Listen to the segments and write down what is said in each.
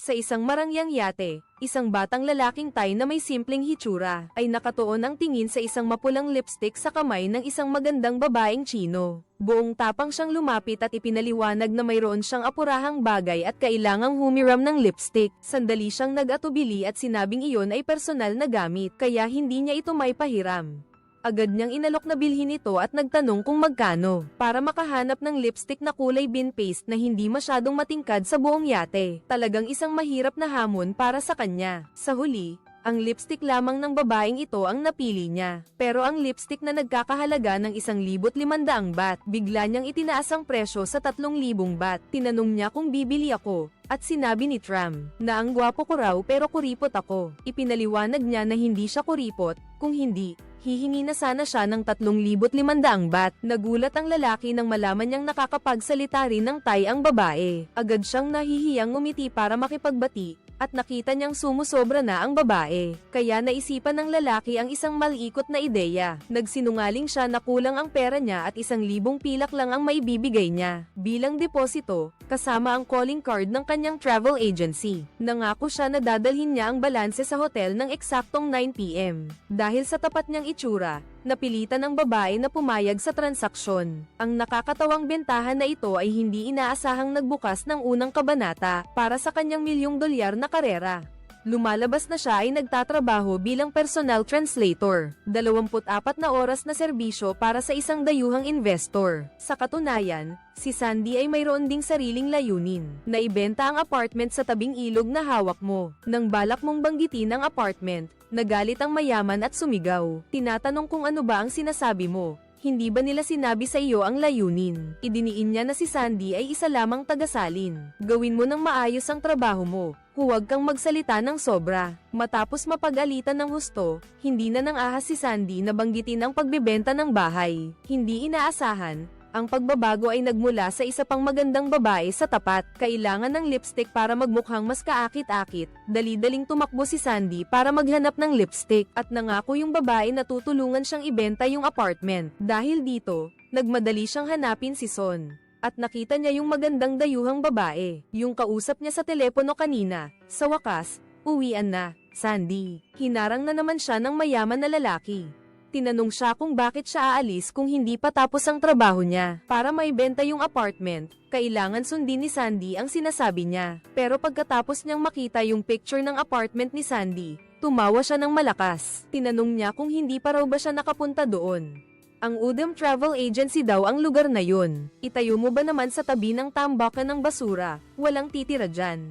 Sa isang marangyang yate, isang batang lalaking Thai na may simpleng hitsura, ay nakatuon ang tingin sa isang mapulang lipstick sa kamay ng isang magandang babaeng Chino. Buong tapang siyang lumapit at ipinaliwanag na mayroon siyang apurahang bagay at kailangang humiram ng lipstick. Sandali siyang nag-atubili at sinabing iyon ay personal na gamit, kaya hindi niya ito may pahiram. Agad niyang inalok na bilhin ito at nagtanong kung magkano, para makahanap ng lipstick na kulay bean paste na hindi masyadong matingkad sa buong yate. Talagang isang mahirap na hamon para sa kanya. Sa huli, ang lipstick lamang ng babaeng ito ang napili niya. Pero ang lipstick na nagkakahalaga ng 1,500 baht, bigla niyang itinaas ang presyo sa 3,000 baht. Tinanong niya kung bibili ako, at sinabi ni Tram na ang gwapo ko raw pero kuripot ako. Ipinaliwanag niya na hindi siya kuripot, kung hindi, hihingi na sana siya ng 3,500 baht. Nagulat ang lalaki nang malaman niyang nakakapagsalita rin ng Thai ang babae. Agad siyang nahihiyang ngumiti para makipagbati, at nakita niyang sumusobra na ang babae. Kaya naisipan ng lalaki ang isang malikot na ideya. Nagsinungaling siya na kulang ang pera niya at 1,000 pilak lang ang maibibigay niya bilang deposito, kasama ang calling card ng kanyang travel agency. Nangako siya na dadalhin niya ang balanse sa hotel ng eksaktong 9 PM. Dahil sa tapat niyang itsura, napilitan ang babae na pumayag sa transaksyon. Ang nakakatawang bentahan na ito ay hindi inaasahang nagbukas ng unang kabanata para sa kanyang $1,000,000 na karera. Lumalabas na siya ay nagtatrabaho bilang personal translator. 24 na oras na serbisyo para sa isang dayuhang investor. Sa katunayan, si Sandy ay mayroon ding sariling layunin, na ibenta ang apartment sa tabing ilog na hawak mo. Nang balak mong banggitin ang apartment, nagalit ang mayaman at sumigaw. Tinatanong kung ano ba ang sinasabi mo. Hindi ba nila sinabi sa iyo ang layunin? Idiniin niya na si Sandy ay isa lamang tagasalin. Gawin mo ng maayos ang trabaho mo. Huwag kang magsalita ng sobra. Matapos mapag-alitan ng husto, hindi na nang ahas si Sandy na banggitin ang pagbebenta ng bahay. Hindi inaasahan, ang pagbabago ay nagmula sa isa pang magandang babae sa tapat. Kailangan ng lipstick para magmukhang mas kaakit-akit. Dali-daling tumakbo si Sandy para maghanap ng lipstick, at nangako yung babae na tutulungan siyang ibenta yung apartment. Dahil dito, nagmadali siyang hanapin si Son. At nakita niya yung magandang dayuhang babae, yung kausap niya sa telepono kanina. Sa wakas, uwian na, Sandy. Hinarang na naman siya ng mayaman na lalaki. Tinanong siya kung bakit siya aalis kung hindi pa tapos ang trabaho niya. Para maibenta yung apartment, kailangan sundin ni Sandy ang sinasabi niya. Pero pagkatapos niyang makita yung picture ng apartment ni Sandy, tumawa siya ng malakas. Tinanong niya kung hindi pa raw ba siya nakapunta doon. Ang Udem Travel Agency daw ang lugar na yun. Itayo mo ba naman sa tabi ng tambakan ng basura? Walang titira dyan.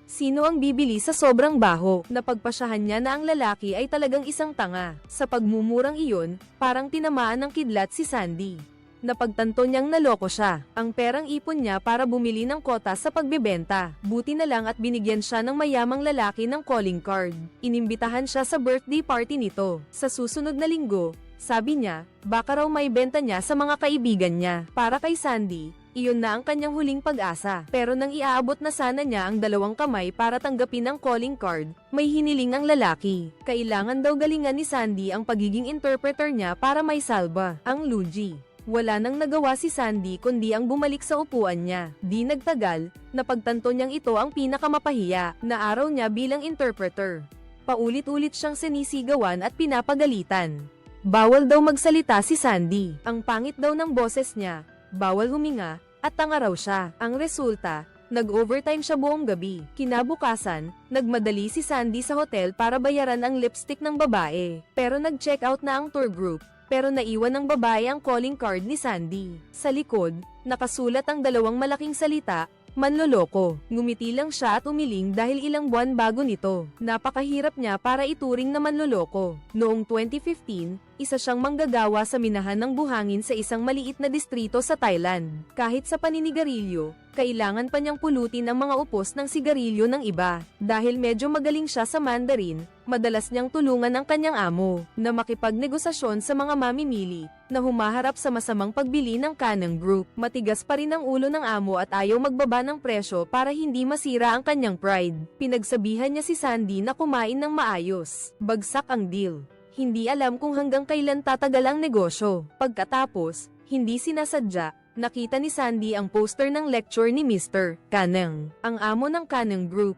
Sino ang bibili sa sobrang baho? Napagpasyahan niya na ang lalaki ay talagang isang tanga. Sa pagmumurang iyon, parang tinamaan ng kidlat si Sandy. Napagtanto niyang naloko siya. Ang perang ipon niya para bumili ng kota sa pagbebenta. Buti na lang at binigyan siya ng mayamang lalaki ng calling card. Inimbitahan siya sa birthday party nito. Sa susunod na linggo, sabi niya, baka raw maibenta niya sa mga kaibigan niya. Para kay Sandy, iyon na ang kanyang huling pag-asa. Pero nang iaabot na sana niya ang 2 kamay para tanggapin ang calling card, may hiniling ang lalaki. Kailangan daw galingan ni Sandy ang pagiging interpreter niya para may salba ang Luigi. Wala nang nagawa si Sandy kundi ang bumalik sa upuan niya. Di nagtagal, napagtanto niyang ito ang pinakamapahiya na araw niya bilang interpreter. Paulit-ulit siyang sinisigawan at pinapagalitan. Bawal daw magsalita si Sandy. Ang pangit daw ng boses niya, bawal huminga, at tanga raw siya. Ang resulta, nag-overtime siya buong gabi. Kinabukasan, nagmadali si Sandy sa hotel para bayaran ang lipstick ng babae. Pero nag-check out na ang tour group, pero naiwan ng babae ang calling card ni Sandy. Sa likod, nakasulat ang 2 malaking salita, manloloko. Ngumiti lang siya at umiling dahil ilang buwan bago nito. Napakahirap niya para ituring na manloloko. Noong 2015, isa siyang manggagawa sa minahan ng buhangin sa isang maliit na distrito sa Thailand. Kahit sa paninigarilyo, kailangan pa niyang pulutin ang mga upos ng sigarilyo ng iba. Dahil medyo magaling siya sa Mandarin, madalas niyang tulungan ang kanyang amo na makipagnegosasyon sa mga mamimili na humaharap sa masamang pagbili ng Canang Group. Matigas pa rin ang ulo ng amo at ayaw magbaba ng presyo para hindi masira ang kanyang pride. Pinagsabihan niya si Sandy na kumain ng maayos. Bagsak ang deal. Hindi alam kung hanggang kailan tatagal ang negosyo. Pagkatapos, hindi sinasadya, nakita ni Sandy ang poster ng lecture ni Mr. Canang, ang amo ng Canang Group.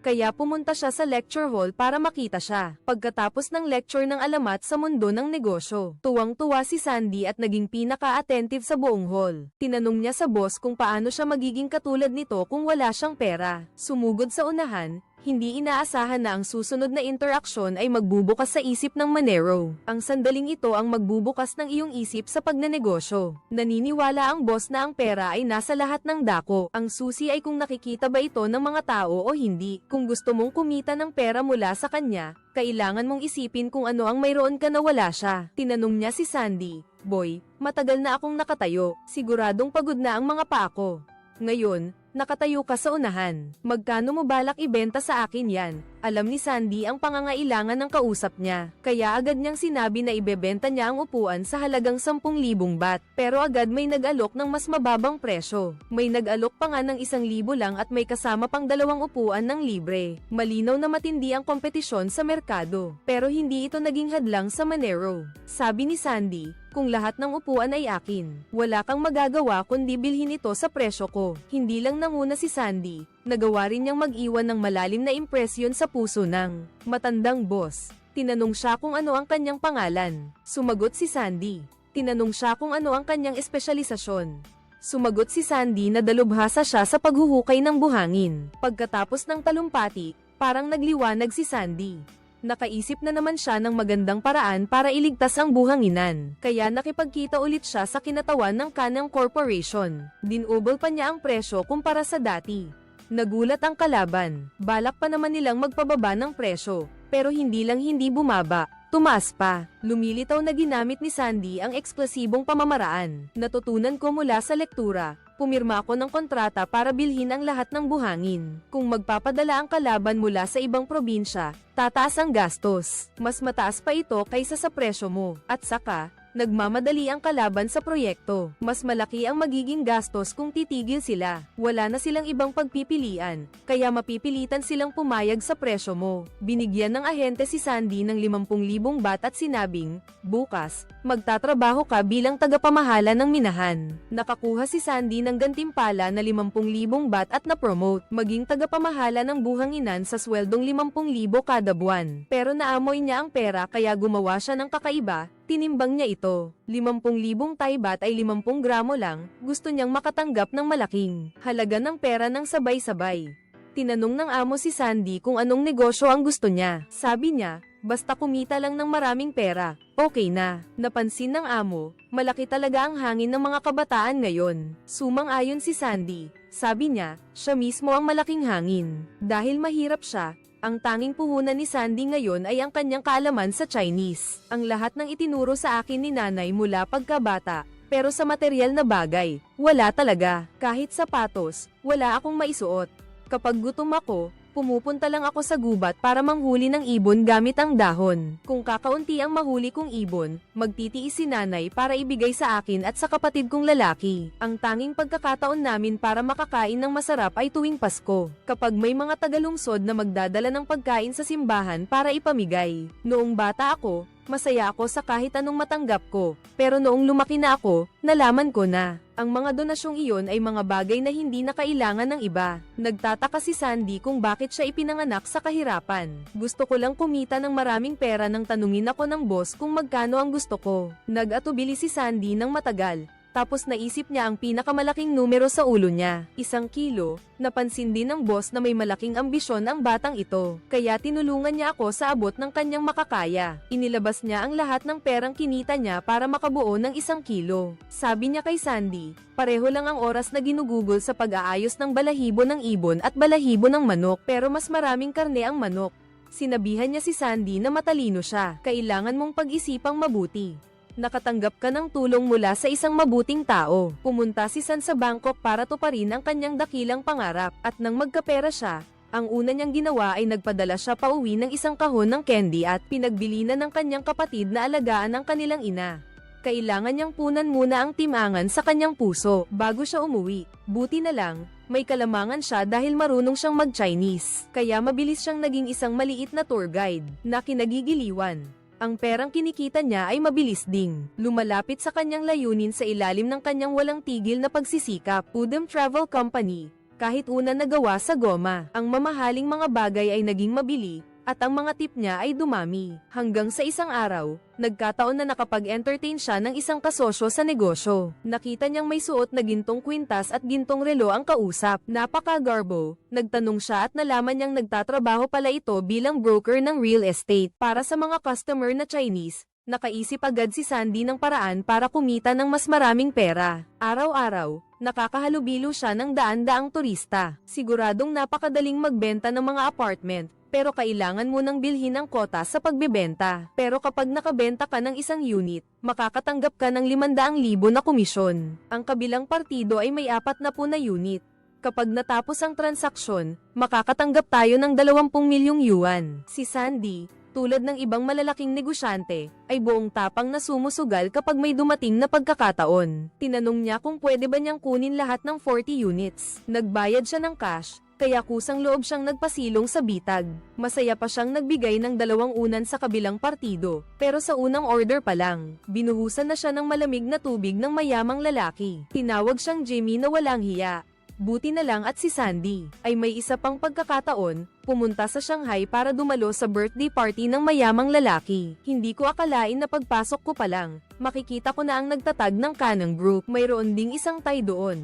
Kaya pumunta siya sa lecture hall para makita siya. Pagkatapos ng lecture ng alamat sa mundo ng negosyo, tuwang-tuwa si Sandy at naging pinaka-attentive sa buong hall. Tinanong niya sa boss kung paano siya magiging katulad nito kung wala siyang pera. Sumugod sa unahan, hindi inaasahan na ang susunod na interaksyon ay magbubukas sa isip ng Monero. Ang sandaling ito ang magbubukas ng iyong isip sa pagnenegosyo. Naniniwala ang boss na ang pera ay nasa lahat ng dako. Ang susi ay kung nakikita ba ito ng mga tao o hindi. Kung gusto mong kumita ng pera mula sa kanya, kailangan mong isipin kung ano ang mayroon ka na wala siya. Tinanong niya si Sandy, "Boy, matagal na akong nakatayo. Siguradong pagod na ang mga paa ko. Ngayon, nakatayo ka sa unahan. Magkano mo balak ibenta sa akin yan?" Alam ni Sandy ang pangangailangan ng kausap niya, kaya agad niyang sinabi na ibebenta niya ang upuan sa halagang 10,000 baht. Pero agad may nag-alok ng mas mababang presyo. May nag-alok pa nga ng 1,000 lang at may kasama pang 2 upuan ng libre. Malinaw na matindi ang kompetisyon sa merkado. Pero hindi ito naging hadlang sa Monero. Sabi ni Sandy, "Kung lahat ng upuan ay akin, wala kang magagawa kundi bilhin ito sa presyo ko." Hindi lang nanguna si Sandy, nagawa rin niyang mag-iwan ng malalim na impresyon sa puso ng matandang boss. Tinanong siya kung ano ang kanyang pangalan. Sumagot si Sandy. Tinanong siya kung ano ang kanyang espesyalisasyon. Sumagot si Sandy na dalubhasa siya sa paghuhukay ng buhangin. Pagkatapos ng talumpati, parang nagliwanag si Sandy. Nakaisip na naman siya ng magandang paraan para iligtas ang buhanginan. Kaya nakipagkita ulit siya sa kinatawan ng Canang Corporation. Dinubol pa niya ang presyo kumpara sa dati. Nagulat ang kalaban. Balak pa naman nilang magpababa ng presyo. Pero hindi bumaba. Tumaas pa. Lumilitaw na ginamit ni Sandy ang eksplosibong pamamaraan. Natutunan ko mula sa lektura. Pumirma ako ng kontrata para bilhin ang lahat ng buhangin. Kung magpapadala ang kalaban mula sa ibang probinsya, tataas ang gastos. Mas mataas pa ito kaysa sa presyo mo. At saka, nagmamadali ang kalaban sa proyekto. Mas malaki ang magiging gastos kung titigil sila. Wala na silang ibang pagpipilian, kaya mapipilitan silang pumayag sa presyo mo. Binigyan ng ahente si Sandy ng 50,000 baht at sinabing, "Bukas, magtatrabaho ka bilang tagapamahala ng minahan." Nakakuha si Sandy ng gantimpala na 50,000 baht at na-promote maging tagapamahala ng buhanginan sa sweldong 50,000 kada buwan. Pero naamoy niya ang pera kaya gumawa siya ng kakaiba. Tinimbang niya ito. 50,000 Thai baht ay 50 gramo lang. Gusto niyang makatanggap ng malaking halaga ng pera ng sabay-sabay. Tinanong ng amo si Sandy kung anong negosyo ang gusto niya. Sabi niya, basta kumita lang ng maraming pera, okay na. Napansin ng amo, malaki talaga ang hangin ng mga kabataan ngayon. Sumang-ayon si Sandy. Sabi niya, siya mismo ang malaking hangin. Dahil mahirap siya, ang tanging puhunan ni Sandy ngayon ay ang kanyang kaalaman sa Chinese. Ang lahat ng itinuro sa akin ni nanay mula pagkabata, pero sa material na bagay, wala talaga. Kahit sapatos, wala akong maisuot. Kapag gutom ako, pumupunta lang ako sa gubat para manghuli ng ibon gamit ang dahon. Kung kakaunti ang mahuli kong ibon, magtitiis si nanay para ibigay sa akin at sa kapatid kong lalaki. Ang tanging pagkakataon namin para makakain ng masarap ay tuwing Pasko, kapag may mga tagalungsod na magdadala ng pagkain sa simbahan para ipamigay. Noong bata ako, masaya ako sa kahit anong matanggap ko, pero noong lumaki na ako, nalaman ko na ang mga donasyong iyon ay mga bagay na hindi na kailangan ng iba. Nagtataka si Sandy kung bakit siya ipinanganak sa kahirapan. Gusto ko lang kumita ng maraming pera nang tanungin ako ng boss kung magkano ang gusto ko. Nag-atubili si Sandy ng matagal. Tapos naisip niya ang pinakamalaking numero sa ulo niya, 1 kilo. Napansin din ng boss na may malaking ambisyon ang batang ito, kaya tinulungan niya ako sa abot ng kanyang makakaya. Inilabas niya ang lahat ng perang kinita niya para makabuo ng 1 kilo. Sabi niya kay Sandy, pareho lang ang oras na ginugugol sa pag-aayos ng balahibo ng ibon at balahibo ng manok, pero mas maraming karne ang manok. Sinabihan niya si Sandy na matalino siya, kailangan mong pag-isipang mabuti. Nakatanggap ka ng tulong mula sa isang mabuting tao. Pumunta si San sa Bangkok para tuparin ang kanyang dakilang pangarap, at nang magkapera siya, ang una niyang ginawa ay nagpadala siya pauwi ng 1 kahon ng candy at pinagbilinan ng kanyang kapatid na alagaan ang kanilang ina. Kailangan niyang punan muna ang timangan sa kanyang puso bago siya umuwi. Buti na lang, may kalamangan siya dahil marunong siyang mag-Chinese, kaya mabilis siyang naging isang maliit na tour guide na kinagigiliwan. Ang perang kinikita niya ay mabilis ding lumalapit sa kanyang layunin sa ilalim ng kanyang walang tigil na pagsisikap. Udem Travel Company, Kahit una nagawa sa goma, ang mamahaling mga bagay ay naging mabili, at ang mga tip niya ay dumami. Hanggang sa isang araw, nagkataon na nakapag-entertain siya ng isang kasosyo sa negosyo. Nakita niyang may suot na gintong kwintas at gintong relo ang kausap. Napaka-garbo. Nagtanong siya at nalaman niyang nagtatrabaho pala ito bilang broker ng real estate. Para sa mga customer na Chinese, nakaisip agad si Sandy ng paraan para kumita ng mas maraming pera. Araw-araw, nakakahalubilo siya ng daan-daang turista. Siguradong napakadaling magbenta ng mga apartment, pero kailangan mo nang bilhin ang kota sa pagbebenta. Pero kapag nakabenta ka ng isang unit, makakatanggap ka ng 500,000 na komisyon. Ang kabilang partido ay may 40 na unit. Kapag natapos ang transaksyon, makakatanggap tayo ng 20 milyong yuan. Si Sandy, tulad ng ibang malalaking negosyante, ay buong tapang na sumusugal kapag may dumating na pagkakataon. Tinanong niya kung pwede ba niyang kunin lahat ng 40 units. Nagbayad siya ng cash, kaya kusang loob siyang nagpasilong sa bitag. Masaya pa siyang nagbigay ng 2 unan sa kabilang partido, pero sa unang order pa lang, binuhusan na siya ng malamig na tubig ng mayamang lalaki. Tinawag siyang Jimmy na walang hiya. Buti na lang at si Sandy ay may isa pang pagkakataon, pumunta sa Shanghai para dumalo sa birthday party ng mayamang lalaki. Hindi ko akalain na pagpasok ko pa lang, makikita ko na ang nagtatag ng Canang Group. Mayroon ding isang Thai doon.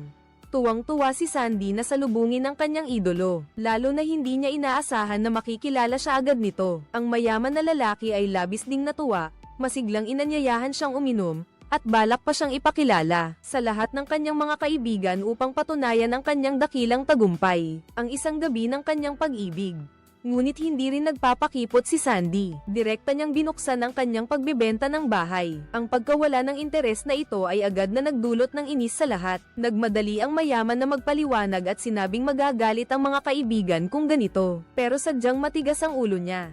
Tuwang-tuwa si Sandy na salubungin ang kanyang idolo, lalo na hindi niya inaasahan na makikilala siya agad nito. Ang mayaman na lalaki ay labis ding natuwa, masiglang inanyayahan siyang uminom, at balak pa siyang ipakilala sa lahat ng kanyang mga kaibigan upang patunayan ang kanyang dakilang tagumpay, ang isang gabi ng kanyang pag-ibig. Ngunit hindi rin nagpapakipot si Sandy. Direkta niyang binuksan ang kanyang pagbebenta ng bahay. Ang pagkawala ng interes na ito ay agad na nagdulot ng inis sa lahat. Nagmadali ang mayaman na magpaliwanag at sinabing magagalit ang mga kaibigan kung ganito. Pero sadyang matigas ang ulo niya.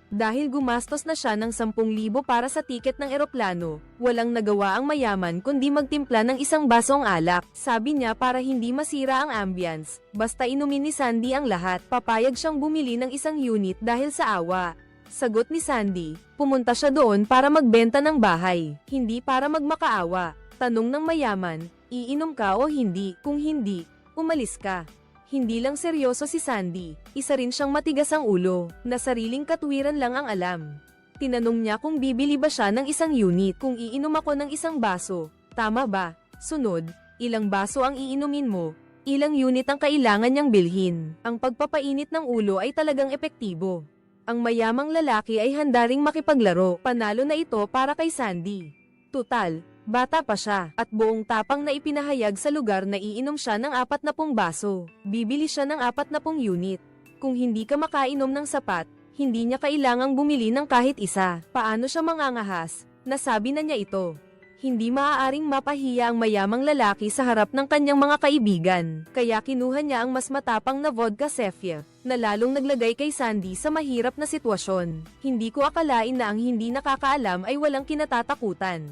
Dahil gumastos na siya ng 10,000 para sa tiket ng eroplano, walang nagawa ang mayaman kundi magtimpla ng isang basong alak. Sabi niya para hindi masira ang ambience, basta inumin ni Sandy ang lahat. Papayag siyang bumili ng isang unit dahil sa awa. Sagot ni Sandy, pumunta siya doon para magbenta ng bahay, hindi para magmakaawa. Tanong ng mayaman, iinom ka o hindi? Kung hindi, umalis ka. Hindi lang seryoso si Sandy, isa rin siyang matigas ang ulo, na sariling katwiran lang ang alam. Tinanong niya kung bibili ba siya ng isang unit. Kung iinom ako ng isang baso, tama ba? Sunod, ilang baso ang iinumin mo? Ilang unit ang kailangan niyang bilhin? Ang pagpapainit ng ulo ay talagang epektibo. Ang mayamang lalaki ay handa ring makipaglaro, panalo na ito para kay Sandy. Tutal, bata pa siya, at buong tapang na ipinahayag sa lugar na iinom siya ng 40 baso. Bibili siya ng 40 unit. Kung hindi ka makainom ng sapat, hindi niya kailangang bumili ng kahit isa. Paano siya mangangahas? Nasabi na niya ito. Hindi maaaring mapahiya ang mayamang lalaki sa harap ng kanyang mga kaibigan. Kaya kinuha niya ang mas matapang na vodka Sefia, na lalong naglagay kay Sandy sa mahirap na sitwasyon. Hindi ko akalain na ang hindi nakakaalam ay walang kinatatakutan.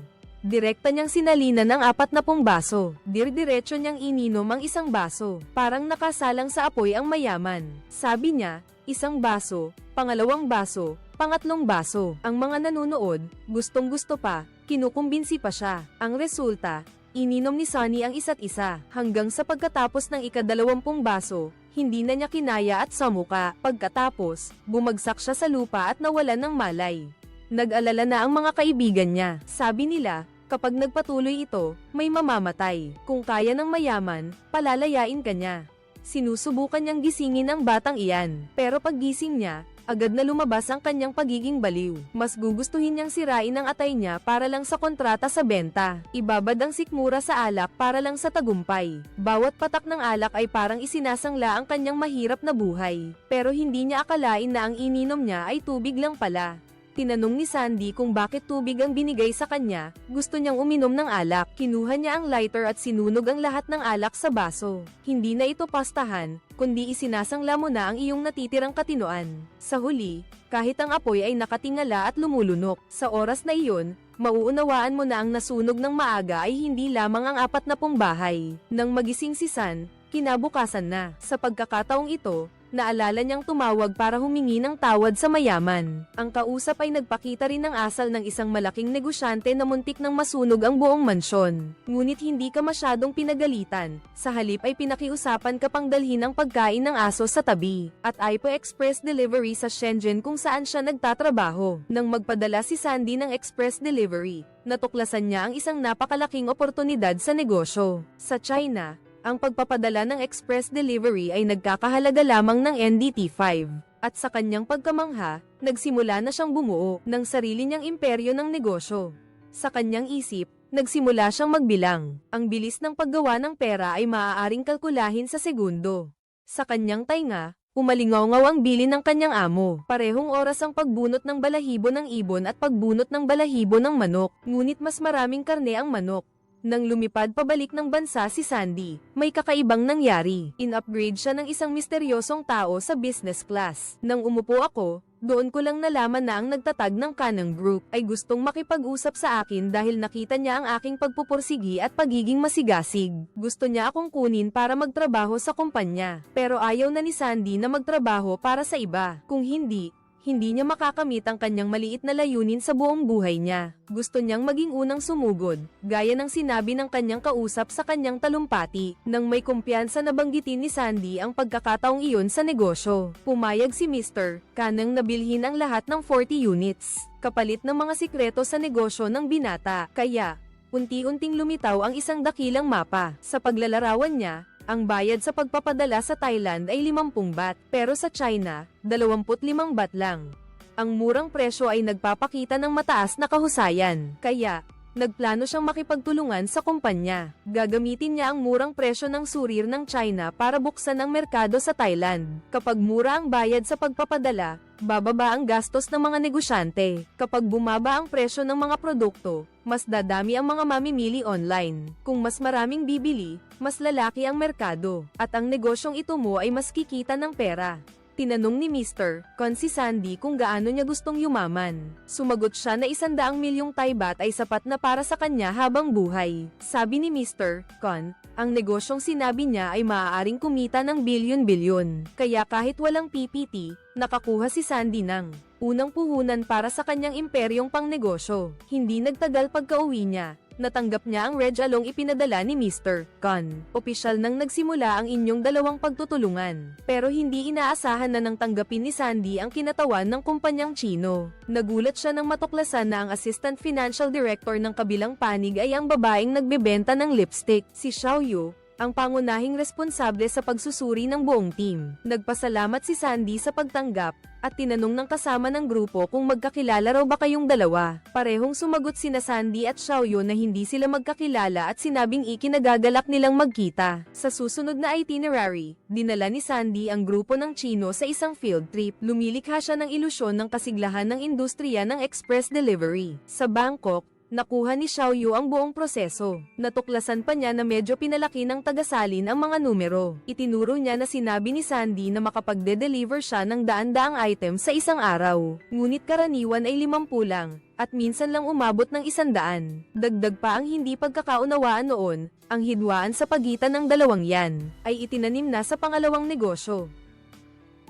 Direkta niyang sinalina ng 40 baso. Dir-diretso niyang ininom ang isang baso. Parang nakasalang sa apoy ang mayaman. Sabi niya, isang baso, pangalawang baso, pangatlong baso. Ang mga nanonood, gustong-gusto pa, kinukumbinsi pa siya. Ang resulta, ininom ni Sunny ang isa't isa. Hanggang sa pagkatapos ng ika-20 baso, hindi na niya kinaya at samuka. Pagkatapos, bumagsak siya sa lupa at nawalan ng malay. Nag-alala na ang mga kaibigan niya. Sabi nila, kapag nagpatuloy ito, may mamamatay. Kung kaya ng mayaman, palalayain ka niya. Sinusubukan niyang gisingin ang batang iyan. Pero paggising niya, agad na lumabas ang kanyang pagiging baliw. Mas gugustuhin niyang sirain ang atay niya para lang sa kontrata sa benta. Ibabad ang sikmura sa alak para lang sa tagumpay. Bawat patak ng alak ay parang isinasangla ang kanyang mahirap na buhay. Pero hindi niya akalain na ang ininom niya ay tubig lang pala. Tinanong ni Sandy kung bakit tubig ang binigay sa kanya, gusto niyang uminom ng alak. Kinuha niya ang lighter at sinunog ang lahat ng alak sa baso. Hindi na ito pastahan, kundi isinasangla mo na ang iyong natitirang katinoan. Sa huli, kahit ang apoy ay nakatingala at lumulunok, sa oras na iyon, mauunawaan mo na ang nasunog ng maaga ay hindi lamang ang 40 bahay. Nang magising si San, kinabukasan na. Sa pagkakataong ito, naalala niyang tumawag para humingi ng tawad sa mayaman. Ang kausap ay nagpakita rin ng asal ng isang malaking negosyante na muntik nang masunog ang buong mansyon. Ngunit hindi ka masyadong pinagalitan, sa halip ay pinakiusapan ka pang dalhin ang pagkain ng aso sa tabi, at Aipo Express Delivery sa Shenzhen kung saan siya nagtatrabaho. Nang magpadala si Sandy ng express delivery, natuklasan niya ang isang napakalaking oportunidad sa negosyo. Sa China, ang pagpapadala ng express delivery ay nagkakahalaga lamang ng NDT5. At sa kanyang pagkamangha, nagsimula na siyang bumuo ng sarili niyang imperyo ng negosyo. Sa kanyang isip, nagsimula siyang magbilang. Ang bilis ng paggawa ng pera ay maaaring kalkulahin sa segundo. Sa kanyang tainga, umalingaw-ngaw ang bilin ng kanyang amo. Parehong oras ang pagbunot ng balahibo ng ibon at pagbunot ng balahibo ng manok, ngunit mas maraming karne ang manok. Nang lumipad pabalik ng bansa si Sandy, may kakaibang nangyari. In-upgrade siya ng isang misteryosong tao sa business class. Nang umupo ako, doon ko lang nalaman na ang nagtatag ng Canang Group ay gustong makipag-usap sa akin dahil nakita niya ang aking pagpupursigi at pagiging masigasig. Gusto niya akong kunin para magtrabaho sa kumpanya. Pero ayaw na ni Sandy na magtrabaho para sa iba. Kung hindi niya makakamit ang kanyang maliit na layunin sa buong buhay niya. Gusto niyang maging unang sumugod, gaya ng sinabi ng kanyang kausap sa kanyang talumpati. Nang may kumpiyansa na banggitin ni Sandy ang pagkakataong iyon sa negosyo, pumayag si Mr. Kanang na bilhin ang lahat ng 40 units, kapalit ng mga sikreto sa negosyo ng binata. Kaya, unti-unting lumitaw ang isang dakilang mapa. Sa paglalarawan niya, ang bayad sa pagpapadala sa Thailand ay 50 baht, pero sa China, 25 baht lang. Ang murang presyo ay nagpapakita ng mataas na kahusayan, kaya, nagplano siyang makipagtulungan sa kumpanya. Gagamitin niya ang murang presyo ng surir ng China para buksan ang merkado sa Thailand. Kapag mura ang bayad sa pagpapadala, bababa ang gastos ng mga negosyante. Kapag bumaba ang presyo ng mga produkto, mas dadami ang mga mamimili online. Kung mas maraming bibili, mas lalaki ang merkado, at ang negosyong ito mo ay mas kikita ng pera. Tinanong ni Mr. Kon si Sandy kung gaano niya gustong yumaman. Sumagot siya na 100 milyong Thai baht ay sapat na para sa kanya habang buhay. Sabi ni Mr. Kon, ang negosyong sinabi niya ay maaaring kumita ng bilyon-bilyon. Kaya kahit walang PPT, nakakuha si Sandy ng unang puhunan para sa kanyang imperyong pangnegosyo. Hindi nagtagal pagka-uwi niya, natanggap niya ang Reg Along ipinadala ni Mr. Kon. Opisyal nang nagsimula ang inyong dalawang pagtutulungan. Pero hindi inaasahan na nang tanggapin ni Sandy ang kinatawan ng kumpanyang Chino. Nagulat siya nang matuklasan na ang Assistant Financial Director ng kabilang panig ay ang babaeng nagbebenta ng lipstick, si Xiao Yu, ang pangunahing responsable sa pagsusuri ng buong team. Nagpasalamat si Sandy sa pagtanggap, at tinanong ng kasama ng grupo kung magkakilala raw ba kayong dalawa. Parehong sumagot sina Sandy at Xiaoyu na hindi sila magkakilala at sinabing ikinagagalak nilang magkita. Sa susunod na itinerary, dinala ni Sandy ang grupo ng Chino sa isang field trip. Lumilikha siya ng ilusyon ng kasiglahan ng industriya ng express delivery. Sa Bangkok, nakuha ni Xiaoyu ang buong proseso. Natuklasan pa niya na medyo pinalaki ng tagasalin ang mga numero. Itinuro niya na sinabi ni Sandy na makapagde-deliver siya ng daan-daang item sa isang araw. Ngunit karaniwan ay 50 lang, at minsan lang umabot ng 100. Dagdag pa ang hindi pagkakaunawaan noon, ang hidwaan sa pagitan ng dalawang yan, ay itinanim na sa pangalawang negosyo.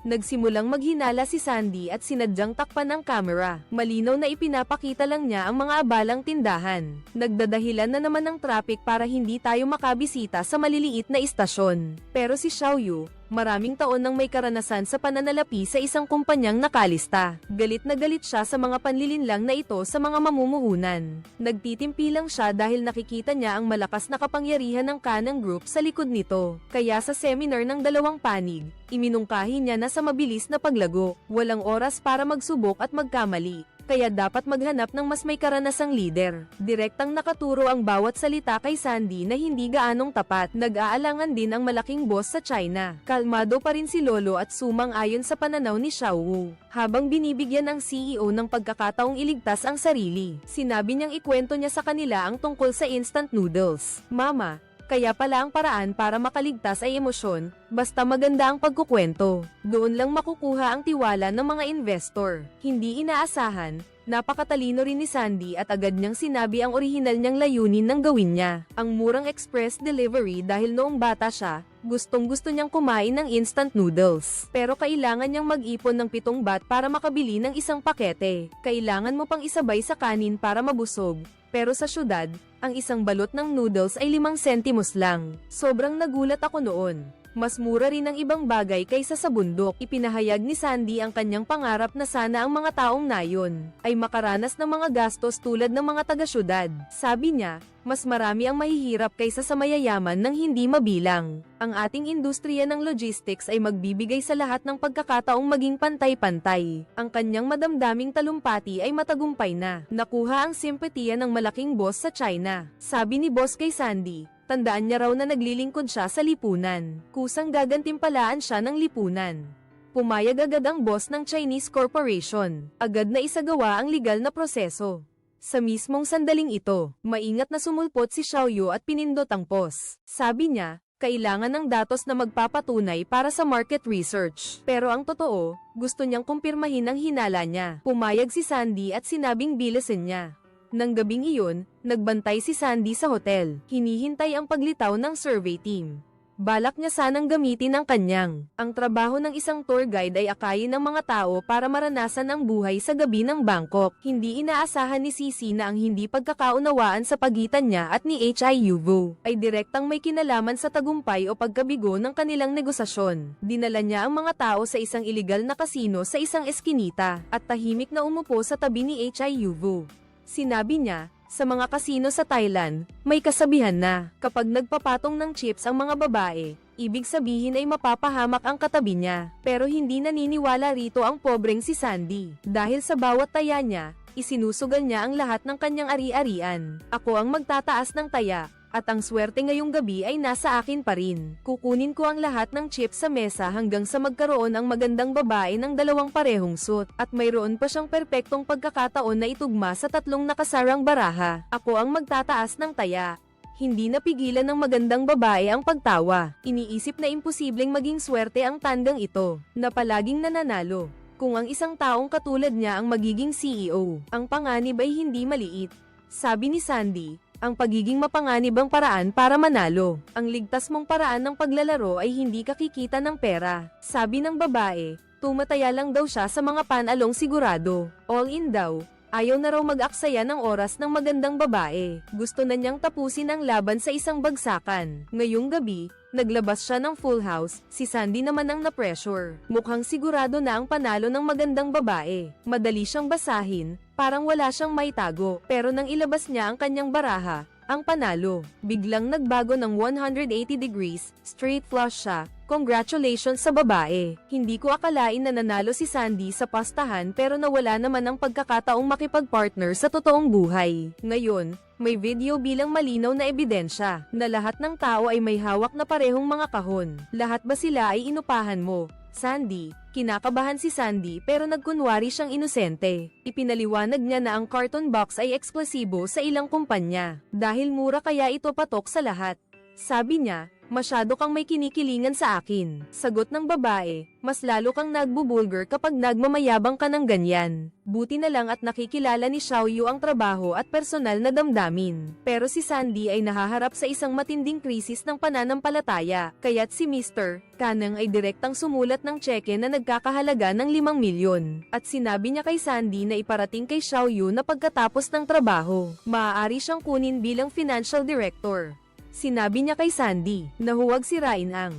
Nagsimulang maghinala si Sandy at sinadyang takpan ang camera. Malinaw na ipinapakita lang niya ang mga abalang tindahan. Nagdadahilan na naman ng traffic para hindi tayo makabisita sa maliliit na istasyon. Pero si Xiaoyu, maraming taon nang may karanasan sa pananalapi sa isang kumpanyang nakalista. Galit na galit siya sa mga panlilinlang na ito sa mga mamumuhunan. Nagtitimpi lang siya dahil nakikita niya ang malakas na kapangyarihan ng Canang Group sa likod nito. Kaya sa seminar ng dalawang panig, iminungkahi niya na sa mabilis na paglago, walang oras para magsubok at magkamali. Kaya dapat maghanap ng mas may karanasang leader. Direktang nakaturo ang bawat salita kay Sandy na hindi gaanong tapat. Nag-aalangan din ang malaking boss sa China. Kalmado pa rin si Lolo at sumang-ayon sa pananaw ni Xiao Wu. Habang binibigyan ang CEO ng pagkakataong iligtas ang sarili, sinabi niyang ikwento niya sa kanila ang tungkol sa instant noodles. Mama, kaya pala ang paraan para makaligtas ay emosyon, basta maganda ang pagkukwento. Doon lang makukuha ang tiwala ng mga investor. Hindi inaasahan, Napakatalino rin ni Sandy at agad niyang sinabi ang orihinal niyang layunin ng gawin niya. Ang murang express delivery dahil noong bata siya, gustong-gusto niyang kumain ng instant noodles. Pero kailangan niyang mag-ipon ng 7 baht para makabili ng isang pakete. Kailangan mo pang isabay sa kanin para mabusog. Pero sa syudad, ang isang balot ng noodles ay 5 sentimos lang. Sobrang nagulat ako noon. Mas mura rin ang ibang bagay kaysa sa bundok. Ipinahayag ni Sandy ang kanyang pangarap na sana ang mga taong nayon ay makaranas ng mga gastos tulad ng mga taga-syudad. Sabi niya, mas marami ang mahihirap kaysa sa mayayaman ng hindi mabilang. Ang ating industriya ng logistics ay magbibigay sa lahat ng pagkakataong maging pantay-pantay. Ang kanyang madamdaming talumpati ay matagumpay na. Nakuha ang simpatiya ng malaking boss sa China. Sabi ni boss kay Sandy, tandaan niya raw na naglilingkod siya sa lipunan. Kusang gagantimpalaan siya ng lipunan. Pumayag agad ang boss ng Chinese corporation. Agad na isagawa ang legal na proseso. Sa mismong sandaling ito, maingat na sumulpot si Xiaoyu at pinindot ang pause. Sabi niya, kailangan ng datos na magpapatunay para sa market research. Pero ang totoo, gusto niyang kumpirmahin ang hinala niya. Pumayag si Sandy at sinabing bilisin niya. Nang gabing iyon, nagbantay si Sandy sa hotel. Hinihintay ang paglitaw ng survey team. Balak niya sanang gamitin ang ang trabaho ng isang tour guide ay akayin ng mga tao para maranasan ang buhay sa gabi ng Bangkok. Hindi inaasahan ni Sisi na ang hindi pagkakaunawaan sa pagitan niya at ni Hiuvo ay direktang may kinalaman sa tagumpay o pagkabigo ng kanilang negosasyon. Dinala niya ang mga tao sa isang iligal na kasino sa isang eskinita at tahimik na umupo sa tabi ni Hiuvo. Sinabi niya, sa mga kasino sa Thailand, may kasabihan na, kapag nagpapatong ng chips ang mga babae, ibig sabihin ay mapapahamak ang katabi niya. Pero hindi naniniwala rito ang pobreng si Sandy. Dahil sa bawat taya niya, isinusugal niya ang lahat ng kanyang ari-arian. Ako ang magtataas ng taya. At ang swerte ngayong gabi ay nasa akin pa rin. Kukunin ko ang lahat ng chips sa mesa hanggang sa magkaroon ang magandang babae ng 2 parehong suit. At mayroon pa siyang perpektong pagkakataon na itugma sa 3 nakasarang baraha. Ako ang magtataas ng taya. Hindi napigilan ng magandang babae ang pagtawa. Iniisip na imposibleng maging swerte ang tandang ito, na palaging nananalo. Kung ang isang taong katulad niya ang magiging CEO, ang panganib ay hindi maliit. Sabi ni Sandy, ang pagiging mapanganib ang paraan para manalo. Ang ligtas mong paraan ng paglalaro ay hindi ka kikita ng pera. Sabi ng babae, tumataya lang daw siya sa mga panalong sigurado. All in daw. Ayaw na raw mag-aksaya ng oras ng magandang babae. Gusto na niyang tapusin ang laban sa isang bagsakan. Ngayong gabi, naglabas siya ng full house, si Sandy naman ang na-pressure. Mukhang sigurado na ang panalo ng magandang babae. Madali siyang basahin, parang wala siyang maitago. Pero nang ilabas niya ang kanyang baraha, ang panalo, biglang nagbago ng 180 degrees, straight flush siya. Congratulations sa babae. Hindi ko akalain na nanalo si Sandy sa pastahan pero nawala naman ang pagkakataong makipag-partner sa totoong buhay. Ngayon, may video bilang malinaw na ebidensya na lahat ng tao ay may hawak na parehong mga kahon. Lahat ba sila ay inupahan mo? Sandy, kinakabahan si Sandy pero nagkunwari siyang inosente. Ipinaliwanag niya na ang carton box ay eksklusibo sa ilang kumpanya. Dahil mura kaya ito patok sa lahat. Sabi niya, masyado kang may kinikilingan sa akin. Sagot ng babae, mas lalo kang nagbubulgar kapag nagmamayabang ka ng ganyan. Buti na lang at nakikilala ni Xiaoyu ang trabaho at personal na damdamin. Pero si Sandy ay nahaharap sa isang matinding krisis ng pananampalataya. Kaya't si Mr. Kanang ay direktang sumulat ng tseke na nagkakahalaga ng 5 milyon. At sinabi niya kay Sandy na iparating kay Xiaoyu na pagkatapos ng trabaho, maaari siyang kunin bilang financial director. Sinabi niya kay Sandy na huwag sirain ang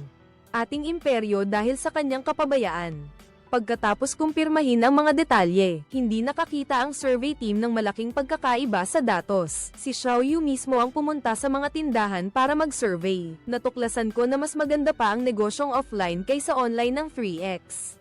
ating imperyo dahil sa kanyang kapabayaan. Pagkatapos kumpirmahin ang mga detalye, hindi nakakita ang survey team ng malaking pagkakaiba sa datos. Si Xiaoyu mismo ang pumunta sa mga tindahan para mag-survey. Natuklasan ko na mas maganda pa ang negosyong offline kaysa online ng 3x.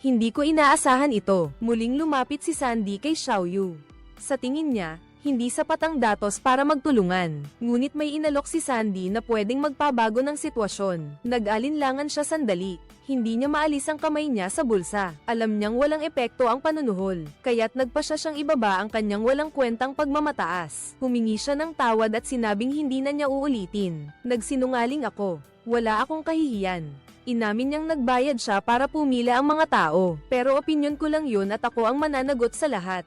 Hindi ko inaasahan ito. Muling lumapit si Sandy kay Xiaoyu. Sa tingin niya, hindi sapat ang datos para magtulungan. Ngunit may inalok si Sandy na pwedeng magpabago ng sitwasyon. Nag-alinlangan siya sandali. Hindi niya maalis ang kamay niya sa bulsa. Alam niyang walang epekto ang panunuhol. Kaya't nagpasya siyang ibaba ang kanyang walang kwentang pagmamataas. Humingi siya ng tawad at sinabing hindi na niya uulitin. Nagsinungaling ako. Wala akong kahihiyan. Inamin niyang nagbayad siya para pumila ang mga tao. Pero opinyon ko lang yun at ako ang mananagot sa lahat.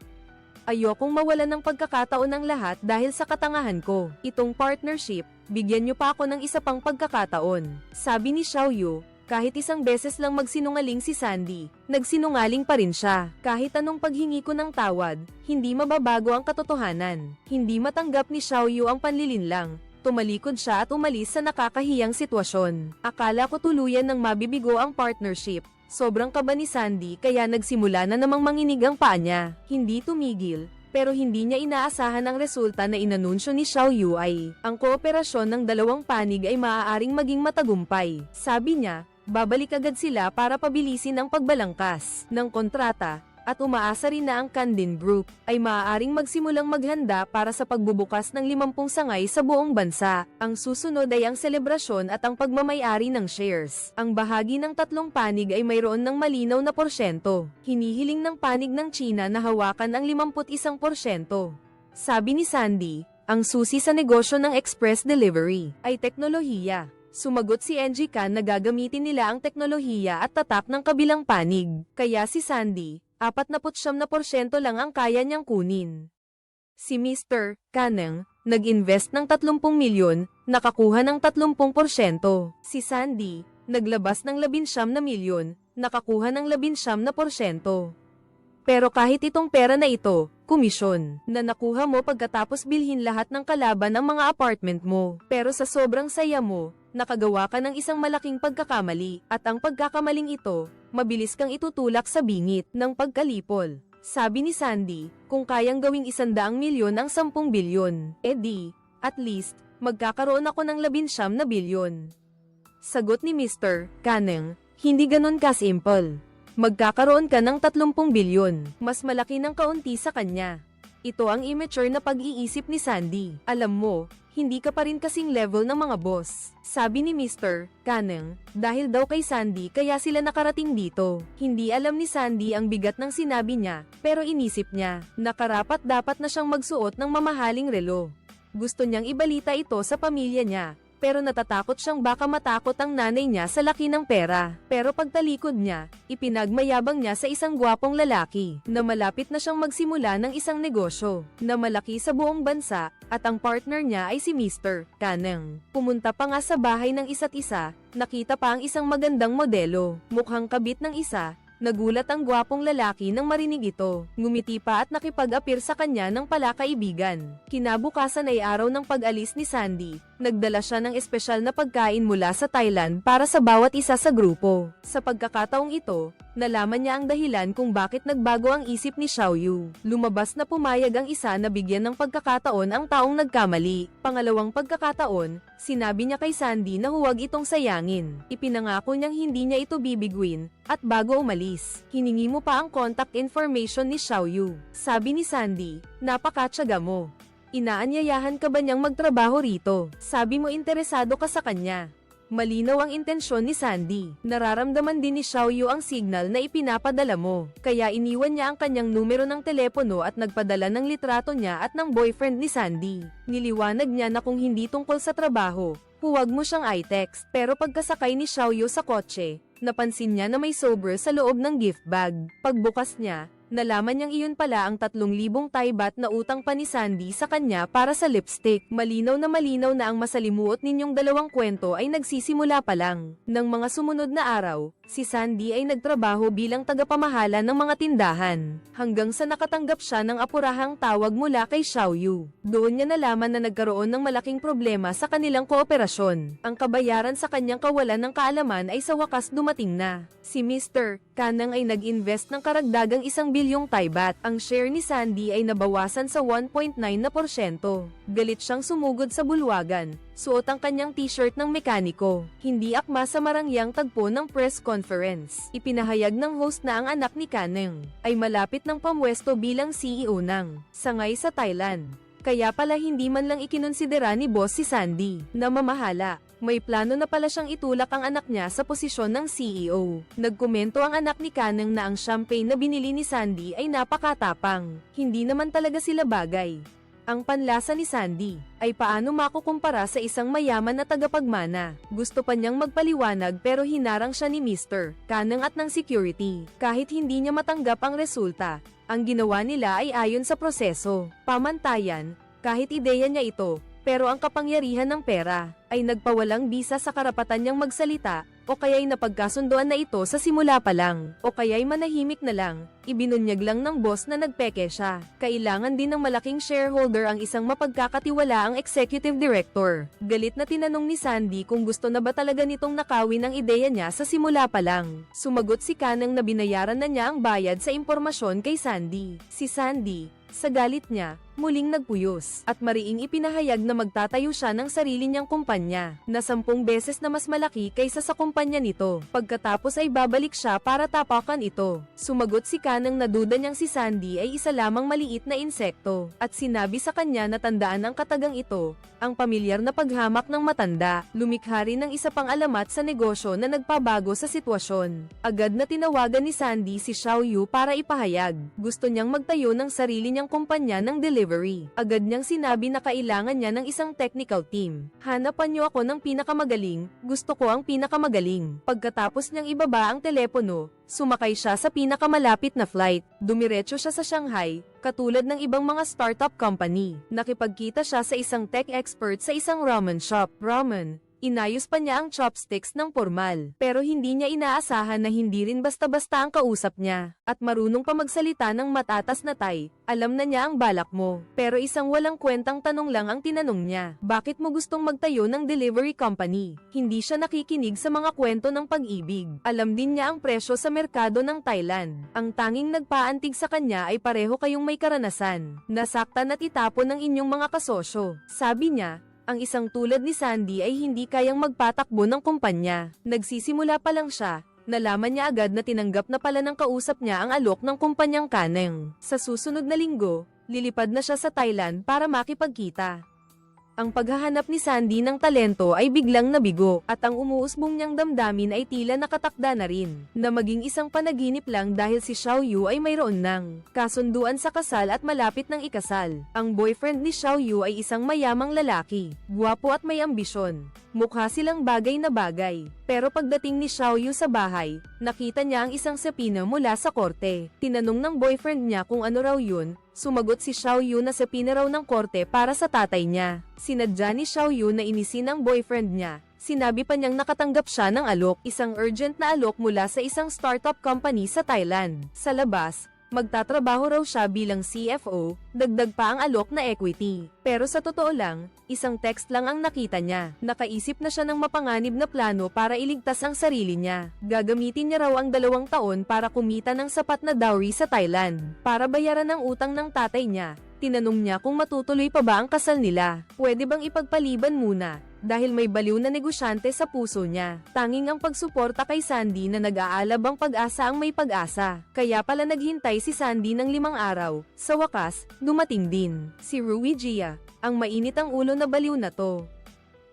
Ayokong mawalan ng pagkakataon ng lahat dahil sa katangahan ko. Itong partnership, bigyan niyo pa ako ng isa pang pagkakataon. Sabi ni Xiaoyu. Kahit isang beses lang magsinungaling si Sandy, nagsinungaling pa rin siya. Kahit anong paghingi ko ng tawad, hindi mababago ang katotohanan. Hindi matanggap ni Xiaoyu ang panlilinlang. Tumalikod siya at umalis sa nakakahiyang sitwasyon. Akala ko tuluyan ng mabibigo ang partnership. Sobrang kaba ni Sandy kaya nagsimula na namang manginig ang paa niya. Hindi tumigil. Pero hindi niya inaasahan ang resulta na inanunsyo ni Xiaoyu ay, ang kooperasyon ng dalawang panig ay maaaring maging matagumpay. Sabi niya, babalik agad sila para pabilisin ang pagbalangkas ng kontrata, at umaasa rin na ang Candin Group ay maaaring magsimulang maghanda para sa pagbubukas ng 50 sangay sa buong bansa. Ang susunod ay ang selebrasyon at ang pagmamayari ng shares. Ang bahagi ng tatlong panig ay mayroon ng malinaw na porsyento. Hinihiling ng panig ng China na hawakan ang 51%. Sabi ni Sandy, ang susi sa negosyo ng express delivery ay teknolohiya. Sumagot si NG Khan na gagamitin nila ang teknolohiya at tatak ng kabilang panig. Kaya si Sandy, 49% lang ang kaya niyang kunin. Si Mr. Kaneng, nag-invest ng 30 milyon, nakakuha ng 30%. Si Sandy, naglabas ng 19 na milyon, nakakuha ng 19%. Pero kahit itong pera na ito, komisyon, na nakuha mo pagkatapos bilhin lahat ng kalaban ng mga apartment mo. Pero sa sobrang saya mo, nakagawa ka ng isang malaking pagkakamali, at ang pagkakamaling ito, mabilis kang itutulak sa bingit ng pagkalipol. Sabi ni Sandy, kung kayang gawing 100 milyon ang 10 bilyon, edi, at least, magkakaroon ako ng 19 na bilyon. Sagot ni Mr. Kaneng, hindi ganun ka-simple. Magkakaroon ka ng 30 bilyon, mas malaki ng kaunti sa kanya. Ito ang immature na pag-iisip ni Sandy. Alam mo, hindi ka pa rin kasing level ng mga boss. Sabi ni Mr. Kaneng, dahil daw kay Sandy kaya sila nakarating dito. Hindi alam ni Sandy ang bigat ng sinabi niya, pero inisip niya, nakarapat dapat na siyang magsuot ng mamahaling relo. Gusto niyang ibalita ito sa pamilya niya, pero natatakot siyang baka matakot ang nanay niya sa laki ng pera. Pero pagtalikod niya, ipinagmayabang niya sa isang gwapong lalaki, na malapit na siyang magsimula ng isang negosyo, na malaki sa buong bansa, at ang partner niya ay si Mr. Kaneng. Pumunta pa nga sa bahay ng isa't isa, nakita pa ang isang magandang modelo, mukhang kabit ng isa. Nagulat ang gwapong lalaki nang marinig ito. Ngumiti pa at nakipag-apir sa kanya ng palakaibigan. Kinabukasan ay araw ng pag-alis ni Sandy. Nagdala siya ng espesyal na pagkain mula sa Thailand para sa bawat isa sa grupo. Sa pagkakataong ito, nalaman niya ang dahilan kung bakit nagbago ang isip ni Xiaoyu. Lumabas na pumayag ang isa na bigyan ng pagkakataon ang taong nagkamali. Pangalawang pagkakataon, sinabi niya kay Sandy na huwag itong sayangin. Ipinangako niyang hindi niya ito bibiguin, at bago umalis, hiningi mo pa ang contact information ni Xiaoyu. Sabi ni Sandy, napakatyaga mo. Inaanyayahan ka ba niyang magtrabaho rito? Sabi mo interesado ka sa kanya. Malinaw ang intensyon ni Sandy. Nararamdaman din ni Xiaoyu ang signal na ipinapadala mo. Kaya iniwan niya ang kanyang numero ng telepono at nagpadala ng litrato niya at ng boyfriend ni Sandy. Niliwanag niya na kung hindi tungkol sa trabaho, huwag mo siyang i-text. Pero pagkasakay ni Xiaoyu sa kotse, napansin niya na may sober sa loob ng gift bag. Pagbukas niya, nalaman niyang iyon pala ang 3,000 Thai baht na utang pa ni Sandy sa kanya para sa lipstick. Malinaw na ang masalimuot ninyong dalawang kwento ay nagsisimula pa lang. Nang mga sumunod na araw, si Sandy ay nagtrabaho bilang tagapamahala ng mga tindahan, hanggang sa nakatanggap siya ng apurahang tawag mula kay Xiaoyu. Doon niya nalaman na nagkaroon ng malaking problema sa kanilang kooperasyon. Ang kabayaran sa kanyang kawalan ng kaalaman ay sa wakas dumating na. Si Mr. Kaneng ay nag-invest ng karagdagang 1 bilyong Thai baht. Ang share ni Sandy ay nabawasan sa 1.9%. Galit siyang sumugod sa bulwagan. Suot ang kanyang t-shirt ng mekaniko. Hindi akma sa marangyang tagpo ng press conference. Ipinahayag ng host na ang anak ni Kaneng ay malapit ng pamwesto bilang CEO ng sangay sa Thailand. Kaya pala hindi man lang ikinonsidera ni boss si Sandy na mamahala. May plano na pala siyang itulak ang anak niya sa posisyon ng CEO. Nagkomento ang anak ni Kaneng na ang champagne na binili ni Sandy ay napakatapang. Hindi naman talaga sila bagay. Ang panlasa ni Sandy ay paano makukumpara sa isang mayaman na tagapagmana. Gusto pa niyang magpaliwanag pero hinarang siya ni Mr. Kaneng at ng security. Kahit hindi niya matanggap ang resulta, Ang ginawa nila ay ayon sa proseso. Pamantayan, kahit ideya niya ito, pero ang kapangyarihan ng pera ay nagpawalang bisa sa karapatan niyang magsalita, o kaya'y napagkasunduan na ito sa simula pa lang, o kaya'y manahimik na lang, ibinunyag lang ng boss na nagpeke siya. Kailangan din ng malaking shareholder ang isang mapagkakatiwalaang executive director. Galit na tinanong ni Sandy kung gusto na ba talaga nitong nakawin ang ideya niya sa simula pa lang. Sumagot si Kanang na binayaran na niya ang bayad sa impormasyon kay Sandy. Si Sandy, sa galit niya, muling nagpuyos, at mariing ipinahayag na magtatayo siya ng sarili niyang kumpanya, na 10 beses na mas malaki kaysa sa kumpanya nito. Pagkatapos ay babalik siya para tapakan ito. Sumagot si Kanang na duda niyang si Sandy ay isa lamang maliit na insekto, at sinabi sa kanya na tandaan ang katagang ito, ang pamilyar na paghamak ng matanda. Lumikha rin ng isa pang alamat sa negosyo na nagpabago sa sitwasyon. Agad na tinawagan ni Sandy si Xiao Yu para ipahayag. Gusto niyang magtayo ng sarili niyang kumpanya ng delivery. Agad niyang sinabi na kailangan niya ng isang technical team. Hanapan niyo ako ng pinakamagaling, gusto ko ang pinakamagaling. Pagkatapos niyang ibaba ang telepono, sumakay siya sa pinakamalapit na flight. Dumiretso siya sa Shanghai, katulad ng ibang mga startup company. Nakipagkita siya sa isang tech expert sa isang ramen shop. Inayos pa niya ang chopsticks ng formal, pero hindi niya inaasahan na hindi rin basta-basta ang kausap niya, at marunong pa magsalita ng matatas na Thai. Alam na niya ang balak mo, pero isang walang kwentang tanong lang ang tinanong niya. Bakit mo gustong magtayo ng delivery company? Hindi siya nakikinig sa mga kwento ng pag-ibig. Alam din niya ang presyo sa merkado ng Thailand. Ang tanging nagpaantig sa kanya ay pareho kayong may karanasan. Nasaktan at itapon ng inyong mga kasosyo. Sabi niya, ang isang tulad ni Sandy ay hindi kayang magpatakbo ng kumpanya. Nagsisimula pa lang siya, nalaman niya agad na tinanggap na pala ng kausap niya ang alok ng kumpanyang Kaneng. Sa susunod na linggo, lilipad na siya sa Thailand para makipagkita. Ang paghahanap ni Sandy ng talento ay biglang nabigo, at ang umuusbong niyang damdamin ay tila nakatakda na rin, na maging isang panaginip lang dahil si Xiao Yu ay mayroon ng kasunduan sa kasal at malapit ng ikasal. Ang boyfriend ni Xiao Yu ay isang mayamang lalaki, gwapo at may ambisyon. Mukha silang bagay na bagay, pero pagdating ni Xiao Yu sa bahay, nakita niya ang isang sapina mula sa korte. Tinanong ng boyfriend niya kung ano raw yun. Sumagot si Xiao Yu na sapina raw ng korte para sa tatay niya. Sinadya ni Xiao Yu na inisin ang boyfriend niya. Sinabi pa niyang nakatanggap siya ng alok, isang urgent na alok mula sa isang startup company sa Thailand. Sa labas, magtatrabaho raw siya bilang CFO, dagdag pa ang alok na equity. Pero sa totoo lang, isang text lang ang nakita niya. Nakaisip na siya ng mapanganib na plano para iligtas ang sarili niya. Gagamitin niya raw ang 2 taon para kumita ng sapat na dowry sa Thailand, para bayaran ang utang ng tatay niya. Tinanong niya kung matutuloy pa ba ang kasal nila. Pwede bang ipagpaliban muna? Dahil may baliw na negosyante sa puso niya. Tanging ang pagsuporta kay Sandy na nag-aalab ang pag-asa ang may pag-asa. Kaya pala naghintay si Sandy ng 5 araw. Sa wakas, dumating din si Rui Jia, ang mainit ang ulo na baliw na to.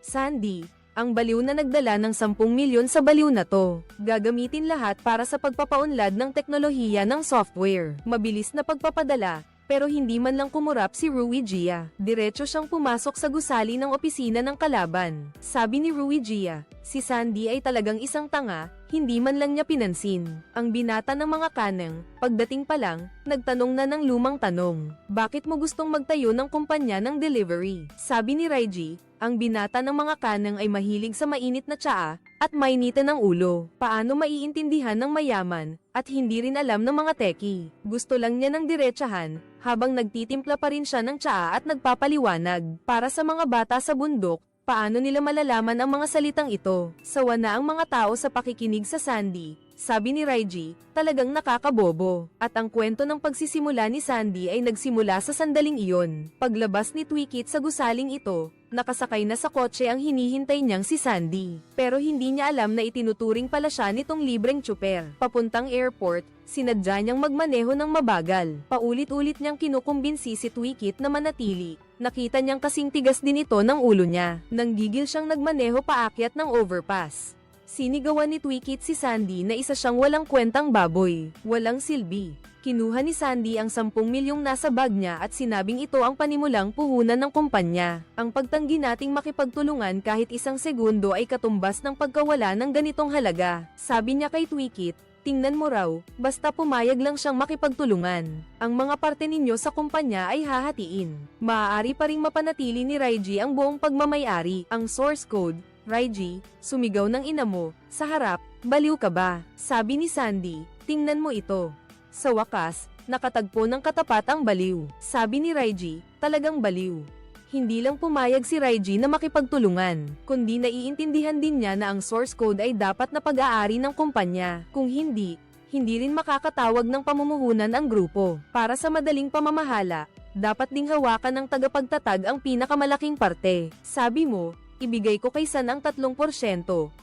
Sandy, ang baliw na nagdala ng 10 milyon sa baliw na to. Gagamitin lahat para sa pagpapaunlad ng teknolohiya ng software. Mabilis na pagpapadala, pero hindi man lang kumurap si Rui Jia. Diretso siyang pumasok sa gusali ng opisina ng kalaban. Sabi ni Rui Jia, si Sandy ay talagang isang tanga, hindi man lang niya pinansin. Ang binata ng mga Kaneng, pagdating pa lang, nagtanong na ng lumang tanong. Bakit mo gustong magtayo ng kumpanya ng delivery? Sabi ni Raiji, ang binata ng mga Kaneng ay mahilig sa mainit na tsaa, at mainitan ng ulo. Paano maiintindihan ng mayaman, at hindi rin alam ng mga teki. Gusto lang niya ng diretsahan, habang nagtitimpla pa rin siya ng tsaa at nagpapaliwanag. Para sa mga bata sa bundok, paano nila malalaman ang mga salitang ito? Sawa na ang mga tao sa pakikinig sa Sandy. Sabi ni Raiji, talagang nakakabobo. At ang kwento ng pagsisimula ni Sandy ay nagsimula sa sandaling iyon. Paglabas ni Twikit sa gusaling ito, nakasakay na sa kotse ang hinihintay niyang si Sandy. Pero hindi niya alam na itinuturing pala siya nitong libreng tsuper. Papuntang airport, sinadya niyang magmaneho ng mabagal. Paulit-ulit niyang kinukumbinsi si Twikit na manatili. Nakita niyang kasing tigas din ito ng ulo niya. Nanggigil siyang nagmaneho paakyat ng overpass. Sinigawan ni Twikit si Sandy na isa siyang walang kwentang baboy, walang silbi. Kinuha ni Sandy ang 10 milyong nasa bag niya at sinabing ito ang panimulang puhunan ng kumpanya. Ang pagtanggi nating makipagtulungan kahit isang segundo ay katumbas ng pagkawala ng ganitong halaga. Sabi niya kay Twikit, Tingnan mo raw, basta pumayag lang siyang makipagtulungan. Ang mga parte ninyo sa kumpanya ay hahatiin. Maaari pa ring mapanatili ni Raiji ang buong pagmamayari. Ang source code, Raiji, sumigaw ng ina mo, sa harap, baliw ka ba? Sabi ni Sandy, tingnan mo ito. Sa wakas, nakatagpo ng katapat ang baliw. Sabi ni Raiji, talagang baliw. Hindi lang pumayag si Raiji na makipagtulungan, kundi naiintindihan din niya na ang source code ay dapat na pag-aari ng kumpanya. Kung hindi, hindi rin makakatawag ng pamumuhunan ang grupo. Para sa madaling pamamahala, dapat ding hawakan ng tagapagtatag ang pinakamalaking parte. Sabi mo, ibigay ko kay San ang 3%,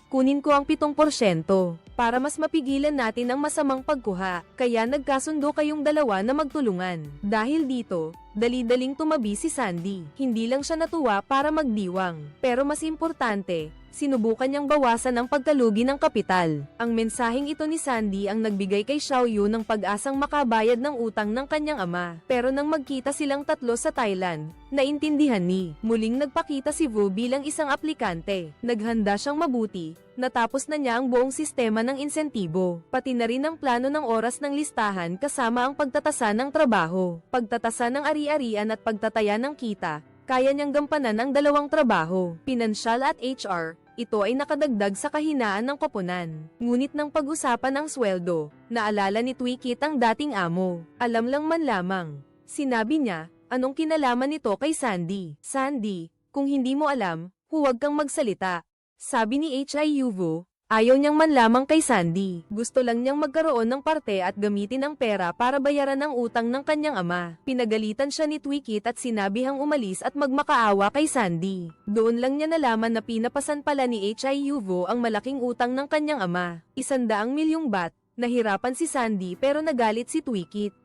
kunin ko ang 7%, para mas mapigilan natin ang masamang pagkuha. Kaya nagkasundo kayong dalawa na magtulungan. Dahil dito, dali-daling tumabi si Sandy. Hindi lang siya natuwa para magdiwang, pero mas importante, sinubukan niyang bawasan ang pagkalugi ng kapital. Ang mensaheng ito ni Sandy ang nagbigay kay Xiaoyu ng pag-asang makabayad ng utang ng kanyang ama. Pero nang magkita silang tatlo sa Thailand, naintindihan ni muling nagpakita si Wu bilang isang aplikante. Naghanda siyang mabuti, natapos na niya ang buong sistema ng insentibo, pati na rin ang plano ng oras ng listahan kasama ang pagtatasa ng trabaho, pagtatasa ng ari-arian at pagtataya ng kita. Kaya niyang gampanan ang dalawang trabaho, pinansyal at HR. Ito ay nakadagdag sa kahinaan ng koponan. Ngunit nang pag-usapan ang sweldo, naalala ni Twikit ang dating amo. Alam lang man lamang. Sinabi niya, anong kinalaman nito kay Sandy? Sandy, kung hindi mo alam, huwag kang magsalita. Sabi ni Hiuvo, ayaw niyang man lamang kay Sandy. Gusto lang niyang magkaroon ng parte at gamitin ang pera para bayaran ang utang ng kanyang ama. Pinagalitan siya ni Twikit at sinabihang umalis at magmakaawa kay Sandy. Doon lang niya nalaman na pinapasan pala ni Hiuvo ang malaking utang ng kanyang ama. 100 milyong baht. Nahirapan si Sandy pero nagalit si Twikit.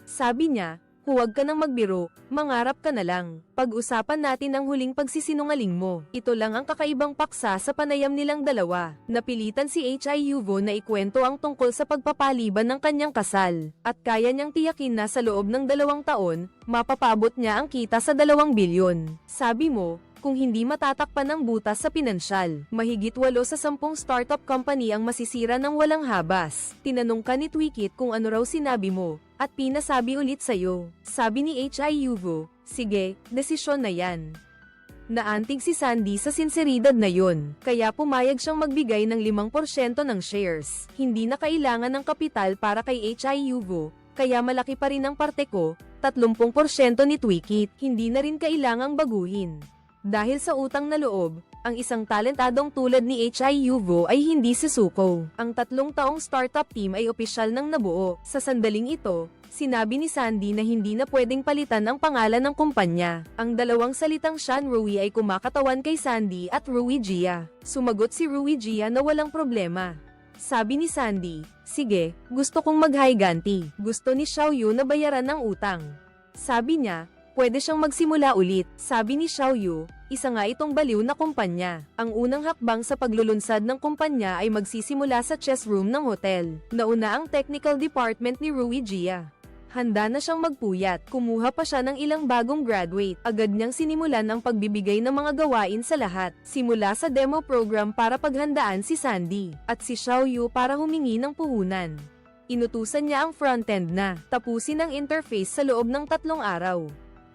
Sabi niya, huwag ka nang magbiro, mangarap ka na lang. Pag-usapan natin ang huling pagsisinungaling mo. Ito lang ang kakaibang paksa sa panayam nilang dalawa. Napilitan si Hiuvo na ikwento ang tungkol sa pagpapaliban ng kanyang kasal. At kaya niyang tiyakin na sa loob ng 2 taon, mapapabot niya ang kita sa 2 bilyon. Sabi mo, kung hindi matatakpan ng butas sa pinansyal, mahigit 8 sa 10 startup company ang masisira ng walang habas. Tinanong ka ni Twikit kung ano raw sinabi mo, at pinasabi ulit sa'yo. Sabi ni Hiuvo, sige, desisyon na yan. Naantig si Sandy sa sinseridad na yun, kaya pumayag siyang magbigay ng 5% ng shares. Hindi na kailangan ng kapital para kay Hiuvo, kaya malaki pa rin ang parte ko, 30% ni Twikit. Hindi na rin kailangang baguhin. Dahil sa utang na loob, ang isang talentadong tulad ni Hiuvo ay hindi susuko. Ang 3 taong startup team ay opisyal nang nabuo. Sa sandaling ito, sinabi ni Sandy na hindi na pwedeng palitan ang pangalan ng kumpanya. Ang dalawang salitang Shan Rui ay kumakatawan kay Sandy at Rui Jia. Sumagot si Rui Jia na walang problema. Sabi ni Sandy, sige, gusto kong mag-higanti. Gusto ni Xiaoyu na bayaran ng utang. Sabi niya, pwede siyang magsimula ulit. Sabi ni Xiaoyu, isa nga itong baliw na kumpanya. Ang unang hakbang sa paglulunsad ng kumpanya ay magsisimula sa chess room ng hotel. Nauna ang technical department ni Rui Jia. Handa na siyang magpuyat. Kumuha pa siya ng ilang bagong graduate. Agad niyang sinimulan ang pagbibigay ng mga gawain sa lahat. Simula sa demo program para paghandaan si Sandy, at si Xiaoyu para humingi ng puhunan. Inutusan niya ang frontend na tapusin ang interface sa loob ng 3 araw.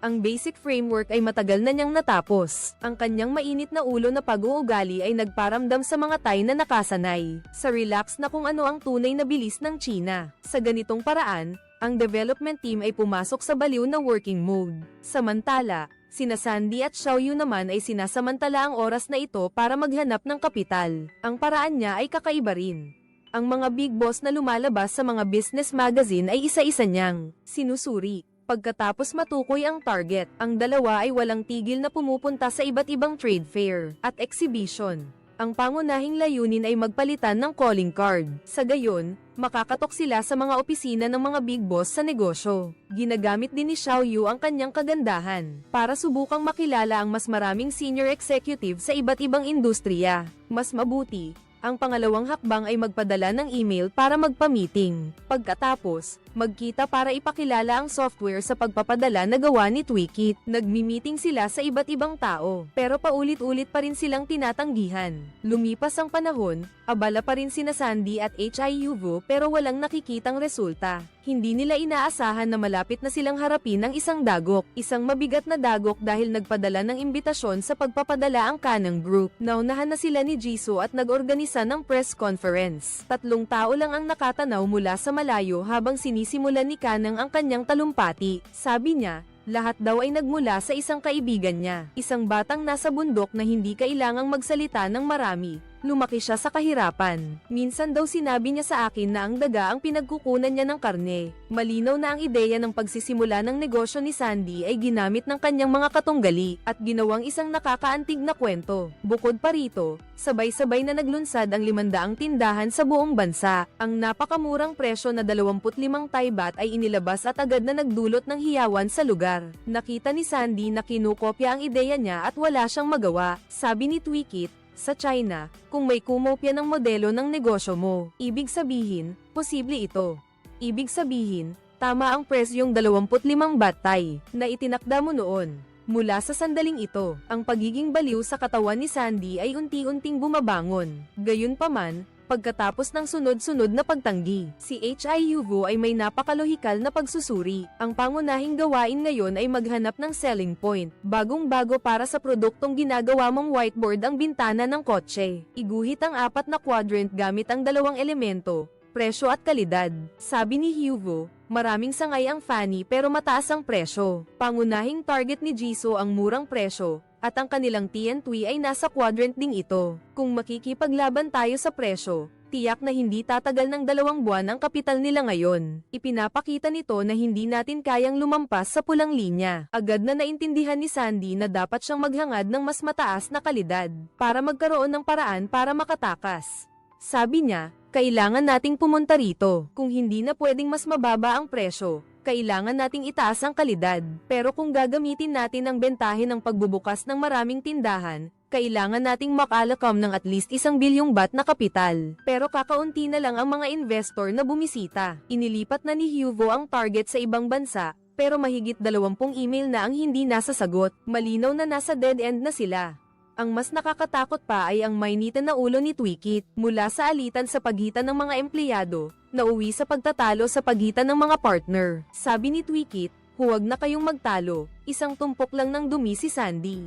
Ang basic framework ay matagal na niyang natapos. Ang kanyang mainit na ulo na pag-uugali ay nagparamdam sa mga Thai na nakasanay sa relax na kung ano ang tunay na bilis ng China. Sa ganitong paraan, ang development team ay pumasok sa baliw na working mode. Samantala, sina Sandy at Xiaoyu naman ay sinasamantala ang oras na ito para maghanap ng kapital. Ang paraan niya ay kakaiba rin. Ang mga big boss na lumalabas sa mga business magazine ay isa-isa niyang sinusuri. Pagkatapos matukoy ang target, ang dalawa ay walang tigil na pumupunta sa iba't ibang trade fair at exhibition. Ang pangunahing layunin ay magpalitan ng calling card. Sa gayon, makakatok sila sa mga opisina ng mga big boss sa negosyo. Ginagamit din ni Xiaoyu ang kanyang kagandahan para subukang makilala ang mas maraming senior executive sa iba't ibang industriya. Mas mabuti, Ang pangalawang hakbang ay magpadala ng email para magpa-meeting. Pagkatapos, magkita para ipakilala ang software sa pagpapadala na gawa ni Tweakit. Nagmi-meeting sila sa iba't ibang tao, pero paulit-ulit pa rin silang tinatanggihan. Lumipas ang panahon, abala pa rin sina Sandy at Hyuvo pero walang nakikitang resulta. Hindi nila inaasahan na malapit na silang harapin ng isang dagok. Isang mabigat na dagok dahil nagpadala ng imbitasyon sa pagpapadala ang Kanang Group. Naunahan na sila ni Jisoo at nag-organisa ng press conference. 3 tao lang ang nakatanaw mula sa malayo habang sinisimulan ni Kanang ang kanyang talumpati. Sabi niya, lahat daw ay nagmula sa isang kaibigan niya. Isang batang nasa bundok na hindi kailangang magsalita ng marami. Lumaki siya sa kahirapan. Minsan daw sinabi niya sa akin na ang daga ang pinagkukunan niya ng karne. Malinaw na ang ideya ng pagsisimula ng negosyo ni Sandy ay ginamit ng kanyang mga katunggali at ginawang isang nakakaantig na kwento. Bukod pa rito, sabay-sabay na naglunsad ang 500 tindahan sa buong bansa. Ang napakamurang presyo na 25 Thai baht ay inilabas at agad na nagdulot ng hiyawan sa lugar. Nakita ni Sandy na kinukopya ang ideya niya at wala siyang magawa. Sabi ni Tweakit, sa China, kung may kumopya ng modelo ng negosyo mo, ibig sabihin, posible ito. Ibig sabihin, tama ang presyong 25 baht Thai na itinakda mo noon. Mula sa sandaling ito, ang pagiging baliw sa katawan ni Sandy ay unti-unting bumabangon. Gayunpaman, pagkatapos ng sunod-sunod na pagtanggi, si Hyuvo ay may napakalohikal na pagsusuri. Ang pangunahing gawain ngayon ay maghanap ng selling point. Bagong-bago para sa produktong ginagawa mong whiteboard ang bintana ng kotse. Iguhit ang 4 na quadrant gamit ang 2 elemento, presyo at kalidad. Sabi ni Hyuvo, maraming sangay ang Fanny pero mataas ang presyo. Pangunahing target ni Jisoo ang murang presyo, at ang kanilang TNT ay nasa quadrant ding ito. Kung makikipaglaban tayo sa presyo, tiyak na hindi tatagal ng 2 buwan ang kapital nila ngayon. Ipinapakita nito na hindi natin kayang lumampas sa pulang linya. Agad na naintindihan ni Sandy na dapat siyang maghangad ng mas mataas na kalidad para magkaroon ng paraan para makatakas. Sabi niya, kailangan nating pumunta rito. Kung hindi na pwedeng mas mababa ang presyo, kailangan nating itaas ang kalidad. Pero kung gagamitin natin ang bentahe ng pagbubukas ng maraming tindahan, kailangan nating makalakam ng at least 1 bilyong baht na kapital. Pero kakaunti na lang ang mga investor na bumisita. Inilipat na ni Hyuvo ang target sa ibang bansa, pero mahigit 20 email na ang hindi nasasagot. Malinaw na nasa dead end na sila. Ang mas nakakatakot pa ay ang mainitan na ulo ni Tweakit mula sa alitan sa pagitan ng mga empleyado, na uwi sa pagtatalo sa pagitan ng mga partner. Sabi ni Tweakit, huwag na kayong magtalo, isang tumpok lang ng dumi si Sandy.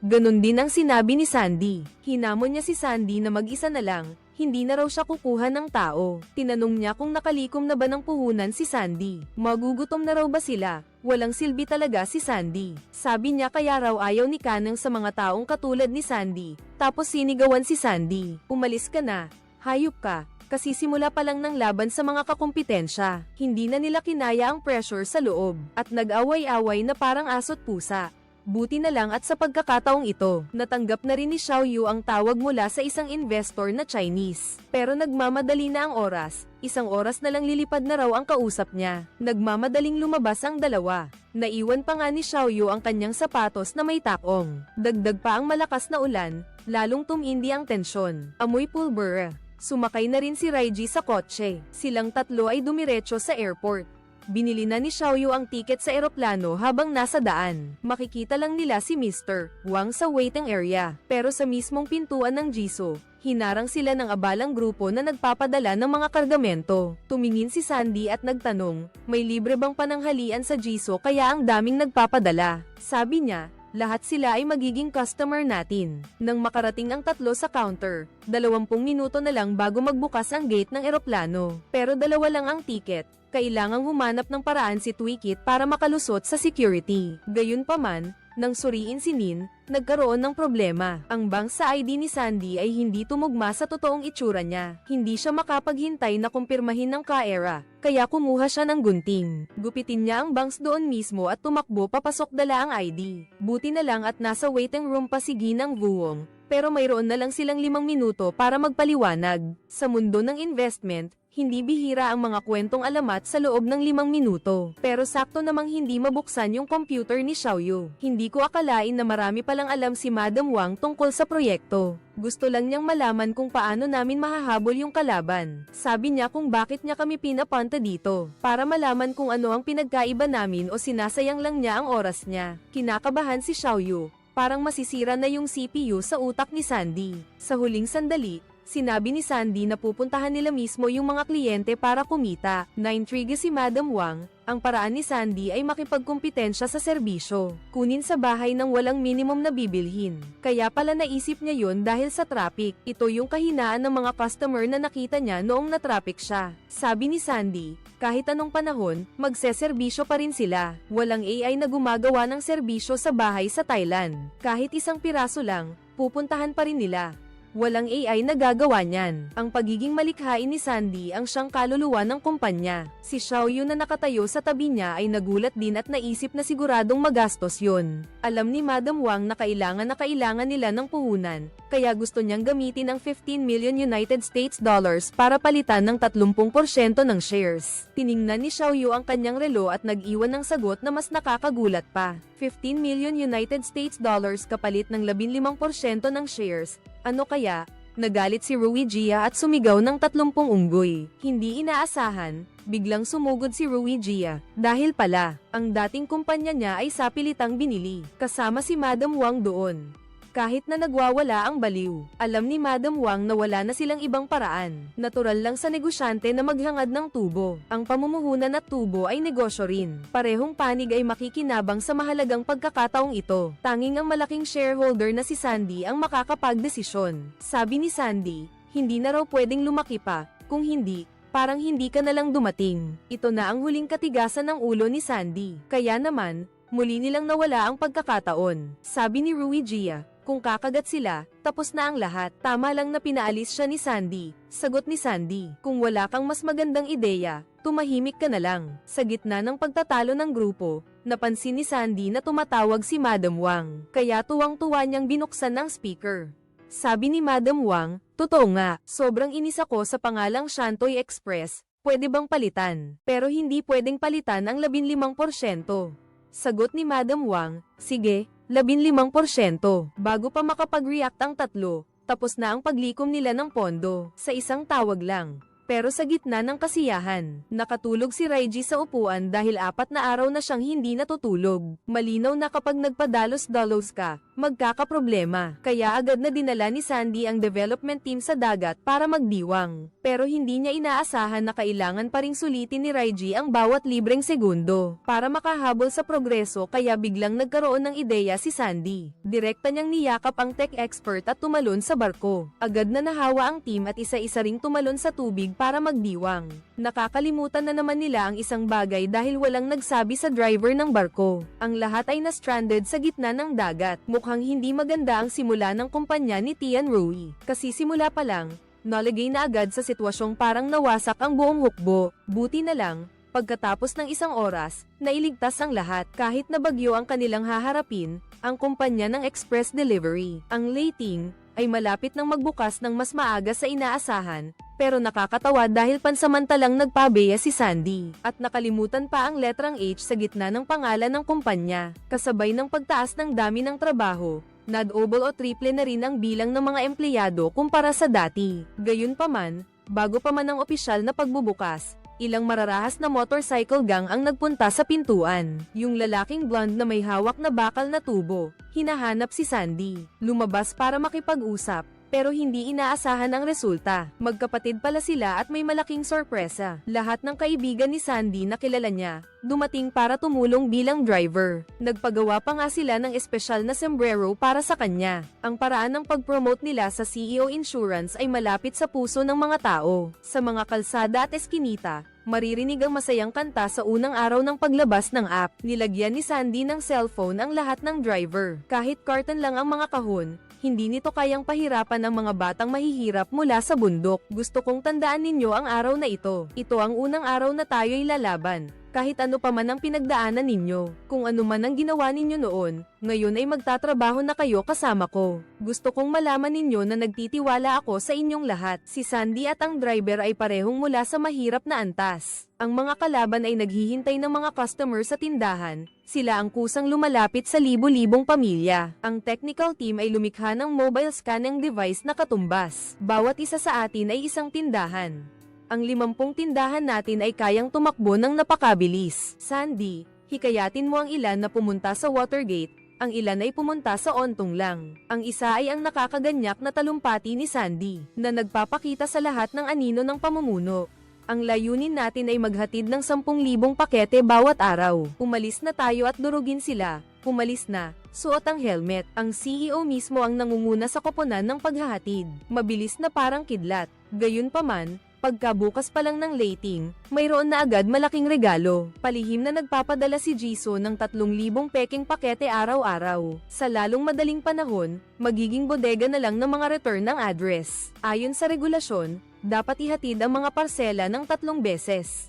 Ganon din ang sinabi ni Sandy. Hinamon niya si Sandy na mag-isa na lang, hindi na raw siya kukuha ng tao. Tinanong niya kung nakalikom na ba ng puhunan si Sandy. Magugutom na raw ba sila? Walang silbi talaga si Sandy. Sabi niya kaya raw ayaw ni Kanang sa mga taong katulad ni Sandy. Tapos sinigawan si Sandy. Umalis ka na. Hayop ka. Kasi simula pa lang ng laban sa mga kakumpetensya. Hindi na nila kinaya ang pressure sa loob. At nag-away-away na parang aso't pusa. Buti na lang at sa pagkakataong ito, natanggap na rin ni Xiaoyu ang tawag mula sa isang investor na Chinese. Pero nagmamadali na ang oras, 1 oras na lang lilipad na raw ang kausap niya. Nagmamadaling lumabas ang dalawa. Naiwan pa nga ni Xiaoyu ang kanyang sapatos na may takong. Dagdag pa ang malakas na ulan, lalong tumindi ang tensyon. Amoy pulbura. Sumakay na rin si Raiji sa kotse. Silang 3 ay dumiretso sa airport. Binili na ni Xiaoyu ang tiket sa eroplano habang nasa daan. Makikita lang nila si Mr. Wang sa waiting area. Pero sa mismong pintuan ng Jisoo, hinarang sila ng abalang grupo na nagpapadala ng mga kargamento. Tumingin si Sandy at nagtanong, may libre bang pananghalian sa Jisoo kaya ang daming nagpapadala? Sabi niya, lahat sila ay magiging customer natin. Nang makarating ang 3 sa counter, 20 minuto na lang bago magbukas ang gate ng eroplano. Pero 2 lang ang tiket. Kailangang humanap ng paraan si Tweakit para makalusot sa security. Gayunpaman, nang suriin si Nin, nagkaroon ng problema. Ang bank sa ID ni Sandy ay hindi tumugma sa totoong itsura niya. Hindi siya makapaghintay na kumpirmahin ng ka-era, kaya kumuha siya ng gunting. Gupitin niya ang banks doon mismo at tumakbo papasok dala ang ID. Buti na lang at nasa waiting room pa si Ginang Vuong, pero mayroon na lang silang 5 minuto para magpaliwanag. Sa mundo ng investment, Hindi bihira ang mga kwentong alamat sa loob ng 5 minuto. Pero sakto namang hindi mabuksan yung computer ni Xiaoyu. Hindi ko akalain na marami palang alam si Madam Wang tungkol sa proyekto. Gusto lang niyang malaman kung paano namin mahahabol yung kalaban. Sabi niya kung bakit niya kami pinapunta dito. Para malaman kung ano ang pinagkaiba namin o sinasayang lang niya ang oras niya. Kinakabahan si Xiaoyu. Parang masisira na yung CPU sa utak ni Sandy. Sa huling sandali, sinabi ni Sandy na pupuntahan nila mismo yung mga kliyente para kumita. Naintriga si Madam Wang, ang paraan ni Sandy ay makipagkumpetensya sa serbisyo. Kunin sa bahay ng walang minimum na bibilhin. Kaya pala naisip niya yun dahil sa traffic. Ito yung kahinaan ng mga customer na nakita niya noong na-traffic siya. Sabi ni Sandy, kahit anong panahon, magseserbisyo pa rin sila. Walang AI na gumagawa ng serbisyo sa bahay sa Thailand. Kahit isang piraso lang, pupuntahan pa rin nila. Walang AI na gagawa niyan. Ang pagiging malikhain ni Sandy ang siyang kaluluwa ng kumpanya. Si Xiaoyu na nakatayo sa tabi niya ay nagulat din at naisip na siguradong magastos yun. Alam ni Madam Wang na kailangan nila ng puhunan, kaya gusto niyang gamitin ang 15 million United States dollars para palitan ng 30% ng shares. Tiningnan ni Xiaoyu ang kanyang relo at nag-iwan ng sagot na mas nakakagulat pa. 15 million United States dollars kapalit ng 15% ng shares. Ano kaya? Nagalit si Rui Jia at sumigaw ng 30 unggoy. Hindi inaasahan, biglang sumugod si Rui Jia. Dahil pala, ang dating kumpanya niya ay sapilitang binili. Kasama si Madam Wang doon. Kahit na nagwawala ang baliw, alam ni Madam Wang na wala na silang ibang paraan. Natural lang sa negosyante na maghangad ng tubo. Ang pamumuhunan at tubo ay negosyo rin. Parehong panig ay makikinabang sa mahalagang pagkakataong ito. Tanging ang malaking shareholder na si Sandy ang makakapagdesisyon. Sabi ni Sandy, hindi na raw pwedeng lumaki pa, kung hindi, parang hindi ka na lang dumating. Ito na ang huling katigasan ng ulo ni Sandy. Kaya naman, muli nilang nawala ang pagkakataon. Sabi ni Rui Jia, kung kakagat sila, tapos na ang lahat. Tama lang na pinaalis siya ni Sandy. Sagot ni Sandy, kung wala kang mas magandang ideya, tumahimik ka na lang. Sa gitna ng pagtatalo ng grupo, napansin ni Sandy na tumatawag si Madam Wang. Kaya tuwang-tuwa niyang binuksan ang speaker. Sabi ni Madam Wang, totoo nga, sobrang inis ako sa pangalang Shantoy Express. Pwede bang palitan? Pero hindi pwedeng palitan ang 15%. Sagot ni Madam Wang, sige, 15%. Bago pa makapag-react ang tatlo, tapos na ang paglikom nila ng pondo, sa isang tawag lang. Pero sa gitna ng kasiyahan, nakatulog si Raiji sa upuan dahil 4 na araw na siyang hindi natutulog. Malinaw na kapag nagpadalos-dalos ka, magkakaproblema. Kaya agad na dinala ni Sandy ang development team sa dagat para magdiwang. Pero hindi niya inaasahan na kailangan pa ring sulitin ni Raiji ang bawat libreng segundo para makahabol sa progreso, kaya biglang nagkaroon ng ideya si Sandy. Direkta niyang niyakap ang tech expert at tumalon sa barko. Agad na nahawa ang team at isa-isa ring tumalon sa tubig para magdiwang. Nakakalimutan na naman nila ang isang bagay dahil walang nagsabi sa driver ng barko. Ang lahat ay na-stranded sa gitna ng dagat. Mukhang hindi maganda ang simula ng kumpanya ni Tian Rui. Kasi simula pa lang, nalagay na agad sa sitwasyong parang nawasak ang buong hukbo. Buti na lang, pagkatapos ng isang oras, nailigtas ang lahat. Kahit na bagyo ang kanilang haharapin, ang kumpanya ng express delivery, ang Leiting, ay malapit nang magbukas ng mas maaga sa inaasahan, pero nakakatawa dahil pansamantalang nagpabeya si Sandy, at nakalimutan pa ang letrang H sa gitna ng pangalan ng kumpanya. Kasabay ng pagtaas ng dami ng trabaho, nag-double o triple na rin ang bilang ng mga empleyado kumpara sa dati. Gayunpaman, bago pa man ang opisyal na pagbubukas, ilang mararahas na motorcycle gang ang nagpunta sa pintuan. Yung lalaking blonde na may hawak na bakal na tubo, hinahanap si Sandy. Lumabas para makipag-usap, pero hindi inaasahan ang resulta. Magkapatid pala sila at may malaking sorpresa. Lahat ng kaibigan ni Sandy na kilala niya, dumating para tumulong bilang driver. Nagpagawa pa nga sila ng espesyal na sombrero para sa kanya. Ang paraan ng pag-promote nila sa CEO Insurance ay malapit sa puso ng mga tao. Sa mga kalsada at eskinita, maririnig ang masayang kanta sa unang araw ng paglabas ng app. Nilagyan ni Sandy ng cellphone ang lahat ng driver. Kahit carton lang ang mga kahon, hindi nito kayang pahirapan ang mga batang mahihirap mula sa bundok. Gusto kong tandaan ninyo ang araw na ito. Ito ang unang araw na tayo'y lalaban. Kahit ano pa man ang pinagdaanan ninyo, kung ano man ang ginawa ninyo noon, ngayon ay magtatrabaho na kayo kasama ko. Gusto kong malaman ninyo na nagtitiwala ako sa inyong lahat. Si Sandy at ang driver ay parehong mula sa mahirap na antas. Ang mga kalaban ay naghihintay ng mga customer sa tindahan. Sila ang kusang lumalapit sa libo-libong pamilya. Ang technical team ay lumikha ng mobile scanning device na katumbas. Bawat isa sa atin ay isang tindahan. Ang 50 tindahan natin ay kayang tumakbo ng napakabilis. Sandy, hikayatin mo ang ilan na pumunta sa Watergate, ang ilan ay pumunta sa Ontong lang. Ang isa ay ang nakakaganyak na talumpati ni Sandy, na nagpapakita sa lahat ng anino ng pamumuno. Ang layunin natin ay maghatid ng 10,000 pakete bawat araw. Umalis na tayo at durugin sila. Umalis na. Suot ang helmet. Ang CEO mismo ang nangunguna sa koponan ng paghahatid. Mabilis na parang kidlat. Gayunpaman, pagkabukas pa lang ng lating, mayroon na agad malaking regalo. Palihim na nagpapadala si Jisoo ng 3,000 peking pakete araw-araw. Sa lalong madaling panahon, magiging bodega na lang ng mga return ng address. Ayon sa regulasyon, dapat ihatid ang mga parsela ng 3 beses.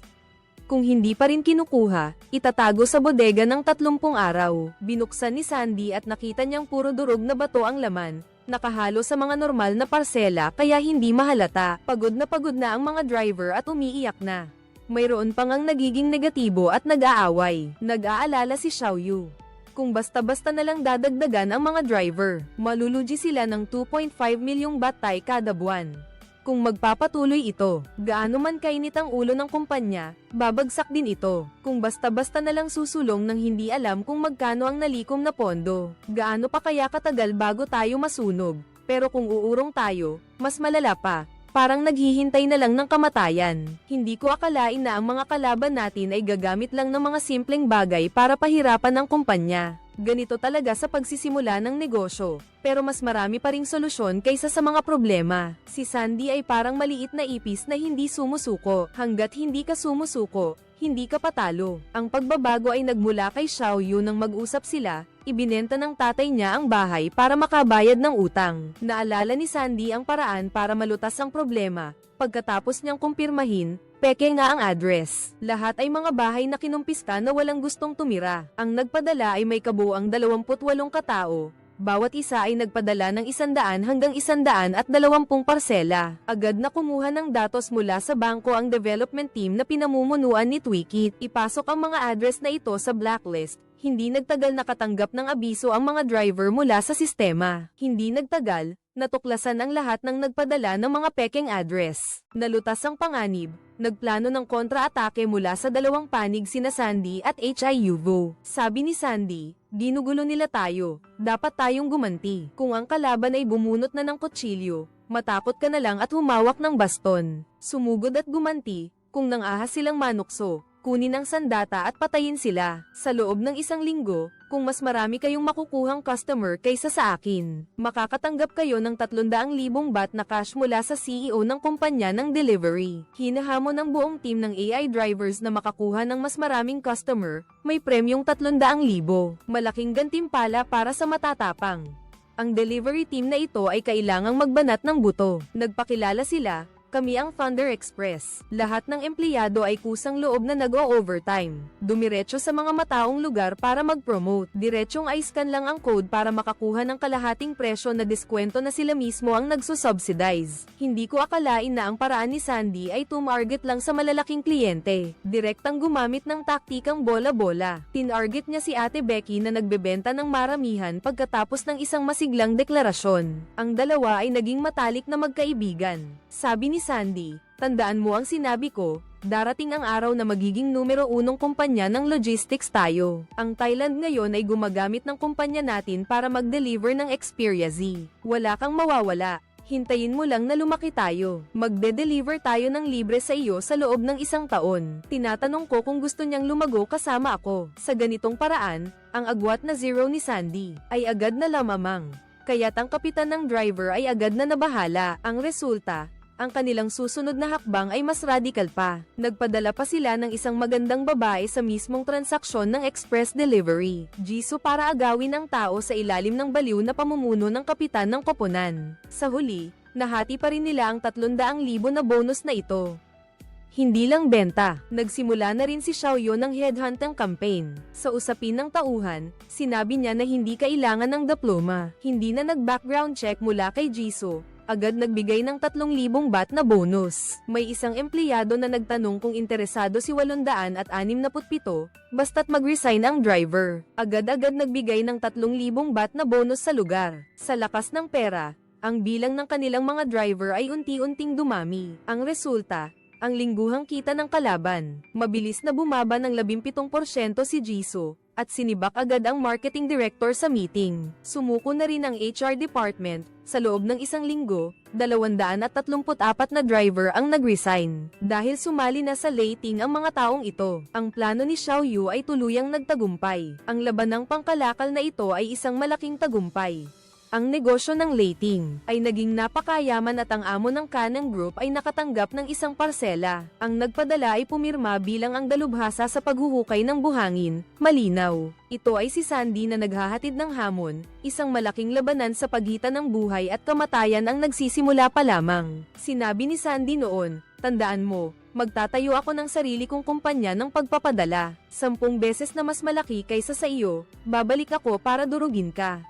Kung hindi pa rin kinukuha, itatago sa bodega ng 30 araw. Binuksan ni Sandy at nakita niyang puro durog na bato ang laman. Nakahalo sa mga normal na parsela kaya hindi mahalata. Pagod na ang mga driver at umiiyak na. Mayroon pang ang nagiging negatibo at nag-aaway. Nag-aalala si Xiaoyu. Kung basta-basta na lang dadagdagan ang mga driver, malulugi sila ng 2.5 milyong batay kada buwan. Kung magpapatuloy ito, gaano man kainit ang ulo ng kumpanya, babagsak din ito. Kung basta-basta na lang susulong ng hindi alam kung magkano ang nalikom na pondo, gaano pa kaya katagal bago tayo masunog. Pero kung uurong tayo, mas malala pa. Parang naghihintay na lang ng kamatayan. Hindi ko akalain na ang mga kalaban natin ay gagamit lang ng mga simpleng bagay para pahirapan ang kumpanya. Ganito talaga sa pagsisimula ng negosyo, pero mas marami pa ring solusyon kaysa sa mga problema. Si Sandy ay parang maliit na ipis na hindi sumusuko. Hanggat hindi ka sumusuko, hindi ka patalo. Ang pagbabago ay nagmula kay Xiaoyu nang mag-usap sila. Ibinenta ng tatay niya ang bahay para makabayad ng utang. Naalala ni Sandy ang paraan para malutas ang problema. Pagkatapos niyang kumpirmahin, peke nga ang address. Lahat ay mga bahay na kinumpiska na walang gustong tumira. Ang nagpadala ay may kabuuang 28 katao. Bawat isa ay nagpadala ng 100 hanggang 120 parsela. Agad na kumuha ng datos mula sa bangko ang development team na pinamumunuan ni Twikit. Ipasok ang mga address na ito sa blacklist. Hindi nagtagal nakatanggap ng abiso ang mga driver mula sa sistema. Hindi nagtagal, natuklasan ang lahat ng nagpadala ng mga pekeng address. Nalutas ang panganib, nagplano ng kontra-atake mula sa dalawang panig sina Sandy at Hyuvo. Sabi ni Sandy, ginugulo nila tayo, dapat tayong gumanti. Kung ang kalaban ay bumunot na ng kutsilyo, matakot ka na lang at humawak ng baston. Sumugod at gumanti, kung nang ahas silang manukso, kunin ang sandata at patayin sila. Sa loob ng 1 linggo, kung mas marami kayong makukuhang customer kaysa sa akin, makakatanggap kayo ng 300,000 baht na cash mula sa CEO ng kumpanya ng delivery. Hinahamon ng buong team ng AI drivers na makakuha ng mas maraming customer, may premyong 300,000. Malaking gantimpala para sa matatapang. Ang delivery team na ito ay kailangang magbanat ng buto. Nagpakilala sila. Kami ang Thunder Express. Lahat ng empleyado ay kusang loob na nag-o-overtime. Dumiretso sa mga mataong lugar para mag-promote. Diretsyong i-scan lang ang code para makakuha ng kalahating presyo na diskwento na sila mismo ang nagsusubsidize. Hindi ko akalain na ang paraan ni Sandy ay tumarget lang sa malalaking kliyente. Direktang gumamit ng taktikang bola-bola. Tinarget niya si Ate Becky na nagbebenta ng maramihan pagkatapos ng isang masiglang deklarasyon. Ang dalawa ay naging matalik na magkaibigan. Sabi ni Sandy, tandaan mo ang sinabi ko, darating ang araw na magiging numero 1 kumpanya ng logistics tayo. Ang Thailand ngayon ay gumagamit ng kumpanya natin para mag-deliver ng Xperia Z. Wala kang mawawala. Hintayin mo lang na lumaki tayo. Magde-deliver tayo ng libre sa iyo sa loob ng 1 taon. Tinatanong ko kung gusto niyang lumago kasama ako. Sa ganitong paraan, ang agwat na zero ni Sandy ay agad na lamamang. Kaya't ang kapitan ng driver ay agad na nabahala. Ang resulta, ang kanilang susunod na hakbang ay mas radikal pa. Nagpadala pa sila ng isang magandang babae sa mismong transaksyon ng express delivery. Jisoo para agawin ang tao sa ilalim ng baliw na pamumuno ng kapitan ng koponan. Sa huli, nahati pa rin nila ang 300,000 na bonus na ito. Hindi lang benta, nagsimula na rin si Xiaoyu ng headhunting campaign. Sa usapin ng tauhan, sinabi niya na hindi kailangan ng diploma. Hindi na nag-background check mula kay Jisoo. Agad nagbigay ng 3,000 baht na bonus. May isang empleyado na nagtanong kung interesado si 867, basta't mag-resign ang driver. Agad-agad nagbigay ng 3,000 baht na bonus sa lugar. Sa lakas ng pera, ang bilang ng kanilang mga driver ay unti-unting dumami. Ang resulta, ang lingguhang kita ng kalaban. Mabilis na bumaba ng 17% si Jisoo, at sinibak agad ang marketing director sa meeting. Sumuko na rin ang HR department. Sa loob ng isang linggo, 234 na driver ang nag-resign. Dahil sumali na sa lating ang mga taong ito, ang plano ni Xiaoyu ay tuluyang nagtagumpay. Ang labanang pangkalakal na ito ay isang malaking tagumpay. Ang negosyo ng lating ay naging napakayaman at ang amo ng Canang Group ay nakatanggap ng isang parsela. Ang nagpadala ay pumirma bilang ang dalubhasa sa paghuhukay ng buhangin, malinaw. Ito ay si Sandy na naghahatid ng hamon, isang malaking labanan sa pagitan ng buhay at kamatayan ang nagsisimula pa lamang. Sinabi ni Sandy noon, "Tandaan mo, magtatayo ako ng sarili kong kumpanya ng pagpapadala. 10 beses na mas malaki kaysa sa iyo, babalik ako para durugin ka."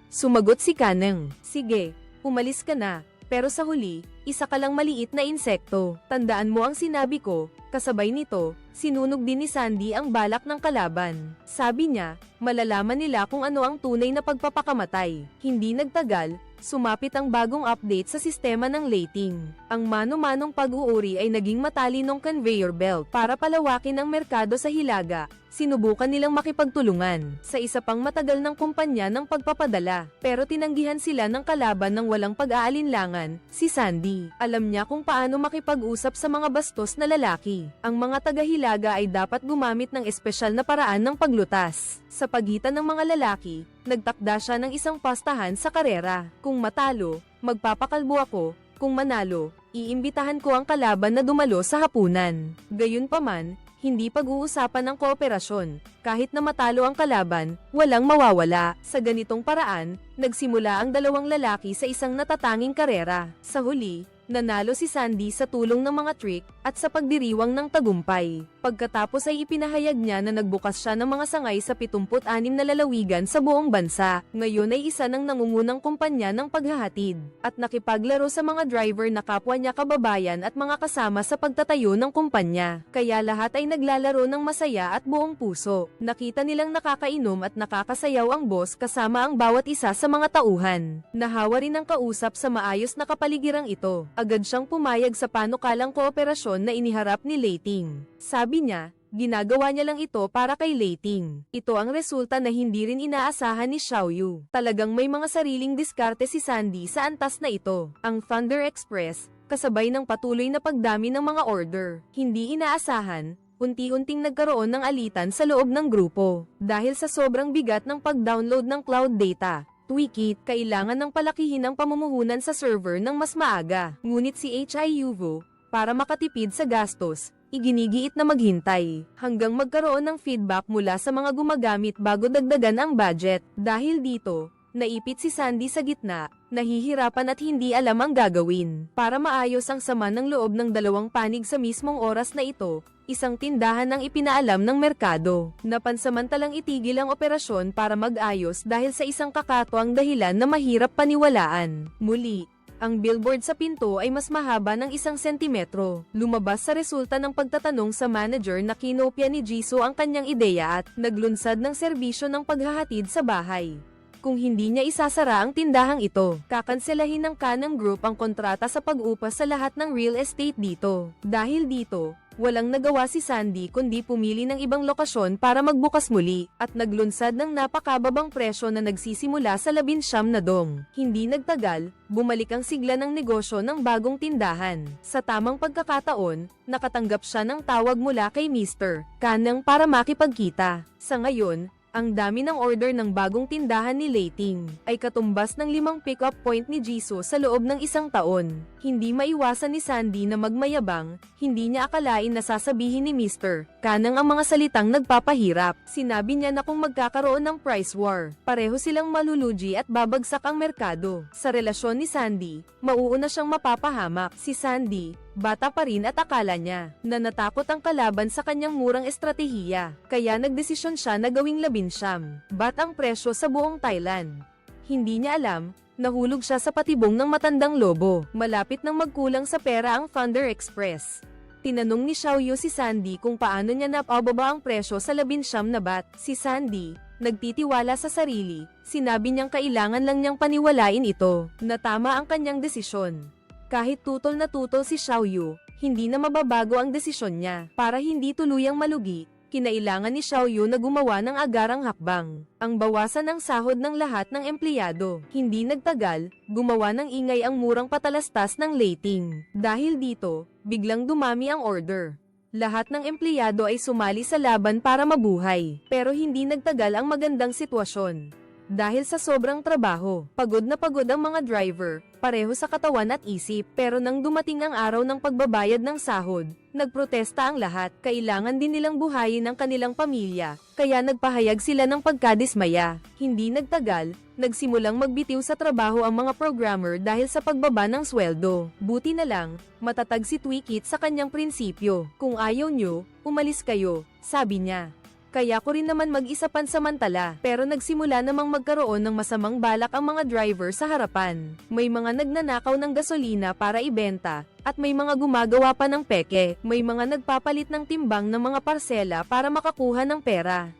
Sumagot si Canang, "Sige, umalis ka na, pero sa huli, isa ka lang maliit na insekto. Tandaan mo ang sinabi ko." Kasabay nito, sinunog din ni Sandy ang balak ng kalaban. Sabi niya, malalaman nila kung ano ang tunay na pagpapakamatay. Hindi nagtagal, sumapit ang bagong update sa sistema ng lating. Ang mano-manong pag-uuri ay naging matalinong conveyor belt para palawakin ang merkado sa Hilaga. Sinubukan nilang makipagtulungan sa isa pang matagal ng kumpanya ng pagpapadala, pero tinanggihan sila ng kalaban ng walang pag-aalinlangan, si Sandy. Alam niya kung paano makipag-usap sa mga bastos na lalaki. Ang mga taga-Hilaga ay dapat gumamit ng espesyal na paraan ng paglutas. Sa pagitan ng mga lalaki, nagtakda siya ng isang pastahan sa karera. Kung matalo, magpapakalbo ako. Kung manalo, iimbitahan ko ang kalaban na dumalo sa hapunan. Gayunpaman, hindi pag-uusapan ng kooperasyon. Kahit na matalo ang kalaban, walang mawawala. Sa ganitong paraan, nagsimula ang dalawang lalaki sa isang natatanging karera. Sa huli, nanalo si Sandy sa tulong ng mga trick at sa pagdiriwang ng tagumpay. Pagkatapos ay ipinahayag niya na nagbukas siya ng mga sangay sa 76 na lalawigan sa buong bansa. Ngayon ay isa ng nangungunang kumpanya ng paghahatid at nakipaglaro sa mga driver na kapwa niya kababayan at mga kasama sa pagtatayo ng kumpanya. Kaya lahat ay naglalaro ng masaya at buong puso. Nakita nilang nakakainom at nakakasayaw ang boss kasama ang bawat isa sa mga tauhan. Nahawa rin ang kausap sa maayos na kapaligirang ito. Agad siyang pumayag sa panukalang kooperasyon na iniharap ni Lating. Sabi niya, ginagawa niya lang ito para kay Lating. Ito ang resulta na hindi rin inaasahan ni Xiaoyu. Talagang may mga sariling diskarte si Sandy sa antas na ito. Ang Thunder Express, kasabay ng patuloy na pagdami ng mga order. Hindi inaasahan, unti-unting nagkaroon ng alitan sa loob ng grupo. Dahil sa sobrang bigat ng pag-download ng cloud data, Tweakit, kailangan ng palakihin ang pamumuhunan sa server ng mas maaga. Ngunit si Xiuvo, para makatipid sa gastos, iginigiit na maghintay, hanggang magkaroon ng feedback mula sa mga gumagamit bago dagdagan ang budget. Dahil dito, naipit si Sandy sa gitna, nahihirapan at hindi alam ang gagawin. Para maayos ang sama ng loob ng dalawang panig sa mismong oras na ito, isang tindahan ang ipinaalam ng merkado. Napansamantalang itigil ang operasyon para mag-ayos dahil sa isang kakatwang dahilan na mahirap paniwalaan. Muli, ang billboard sa pinto ay mas mahaba ng 1 sentimetro. Lumabas sa resulta ng pagtatanong sa manager na kinopya ni Jisoo ang kanyang ideya at naglunsad ng serbisyo ng paghahatid sa bahay. Kung hindi niya isasara ang tindahang ito, kakanselahin ng Canang Group ang kontrata sa pag-upa sa lahat ng real estate dito. Dahil dito, walang nagawa si Sandy kundi pumili ng ibang lokasyon para magbukas muli, at naglunsad ng napakababang presyo na nagsisimula sa 19 na dong. Hindi nagtagal, bumalik ang sigla ng negosyo ng bagong tindahan. Sa tamang pagkakataon, nakatanggap siya ng tawag mula kay Mr. Canang para makipagkita. Sa ngayon, ang dami ng order ng bagong tindahan ni Lating ay katumbas ng 5 pick-up point ni Jisoo sa loob ng 1 taon. Hindi maiwasan ni Sandy na magmayabang, hindi niya akalain na sasabihin ni Mr. Kanang ang mga salitang nagpapahirap. Sinabi niya na kung magkakaroon ng price war, pareho silang malulugi at babagsak ang merkado. Sa relasyon ni Sandy, mauuna siyang mapapahamak. Si Sandy, bata pa rin at akala niya na natakot ang kalaban sa kanyang murang estratehiya, kaya nagdesisyon siya na gawing 19 bat ang presyo sa buong Thailand. Hindi niya alam, nahulog siya sa patibong ng matandang lobo. Malapit nang magkulang sa pera ang Thunder Express. Tinanong ni Xiaoyu si Sandy kung paano niya napababa ang presyo sa 19 na bat. Si Sandy, nagtitiwala sa sarili, sinabi niyang kailangan lang niyang paniwalain ito, na tama ang kanyang desisyon. Kahit tutol na tutol si Xiaoyu, hindi na mababago ang desisyon niya. Para hindi tuluyang malugi, kinailangan ni Xiaoyu na gumawa ng agarang hakbang. Ang bawasan ng sahod ng lahat ng empleyado. Hindi nagtagal, gumawa ng ingay ang murang patalastas ng rating. Dahil dito, biglang dumami ang order. Lahat ng empleyado ay sumali sa laban para mabuhay. Pero hindi nagtagal ang magandang sitwasyon. Dahil sa sobrang trabaho, pagod na pagod ang mga driver, pareho sa katawan at isip. Pero nang dumating ang araw ng pagbabayad ng sahod, nagprotesta ang lahat. Kailangan din nilang buhayin ang kanilang pamilya, kaya nagpahayag sila ng pagkadismaya. Hindi nagtagal, nagsimulang magbitiw sa trabaho ang mga programmer dahil sa pagbaba ng sweldo. Buti na lang, matatag si Twikit sa kanyang prinsipyo. Kung ayaw nyo, umalis kayo, sabi niya. Kaya ko rin naman mag-isa pansamantala, pero nagsimula namang magkaroon ng masamang balak ang mga driver sa harapan. May mga nagnanakaw ng gasolina para ibenta, at may mga gumagawa pa ng peke. May mga nagpapalit ng timbang ng mga parsela para makakuha ng pera.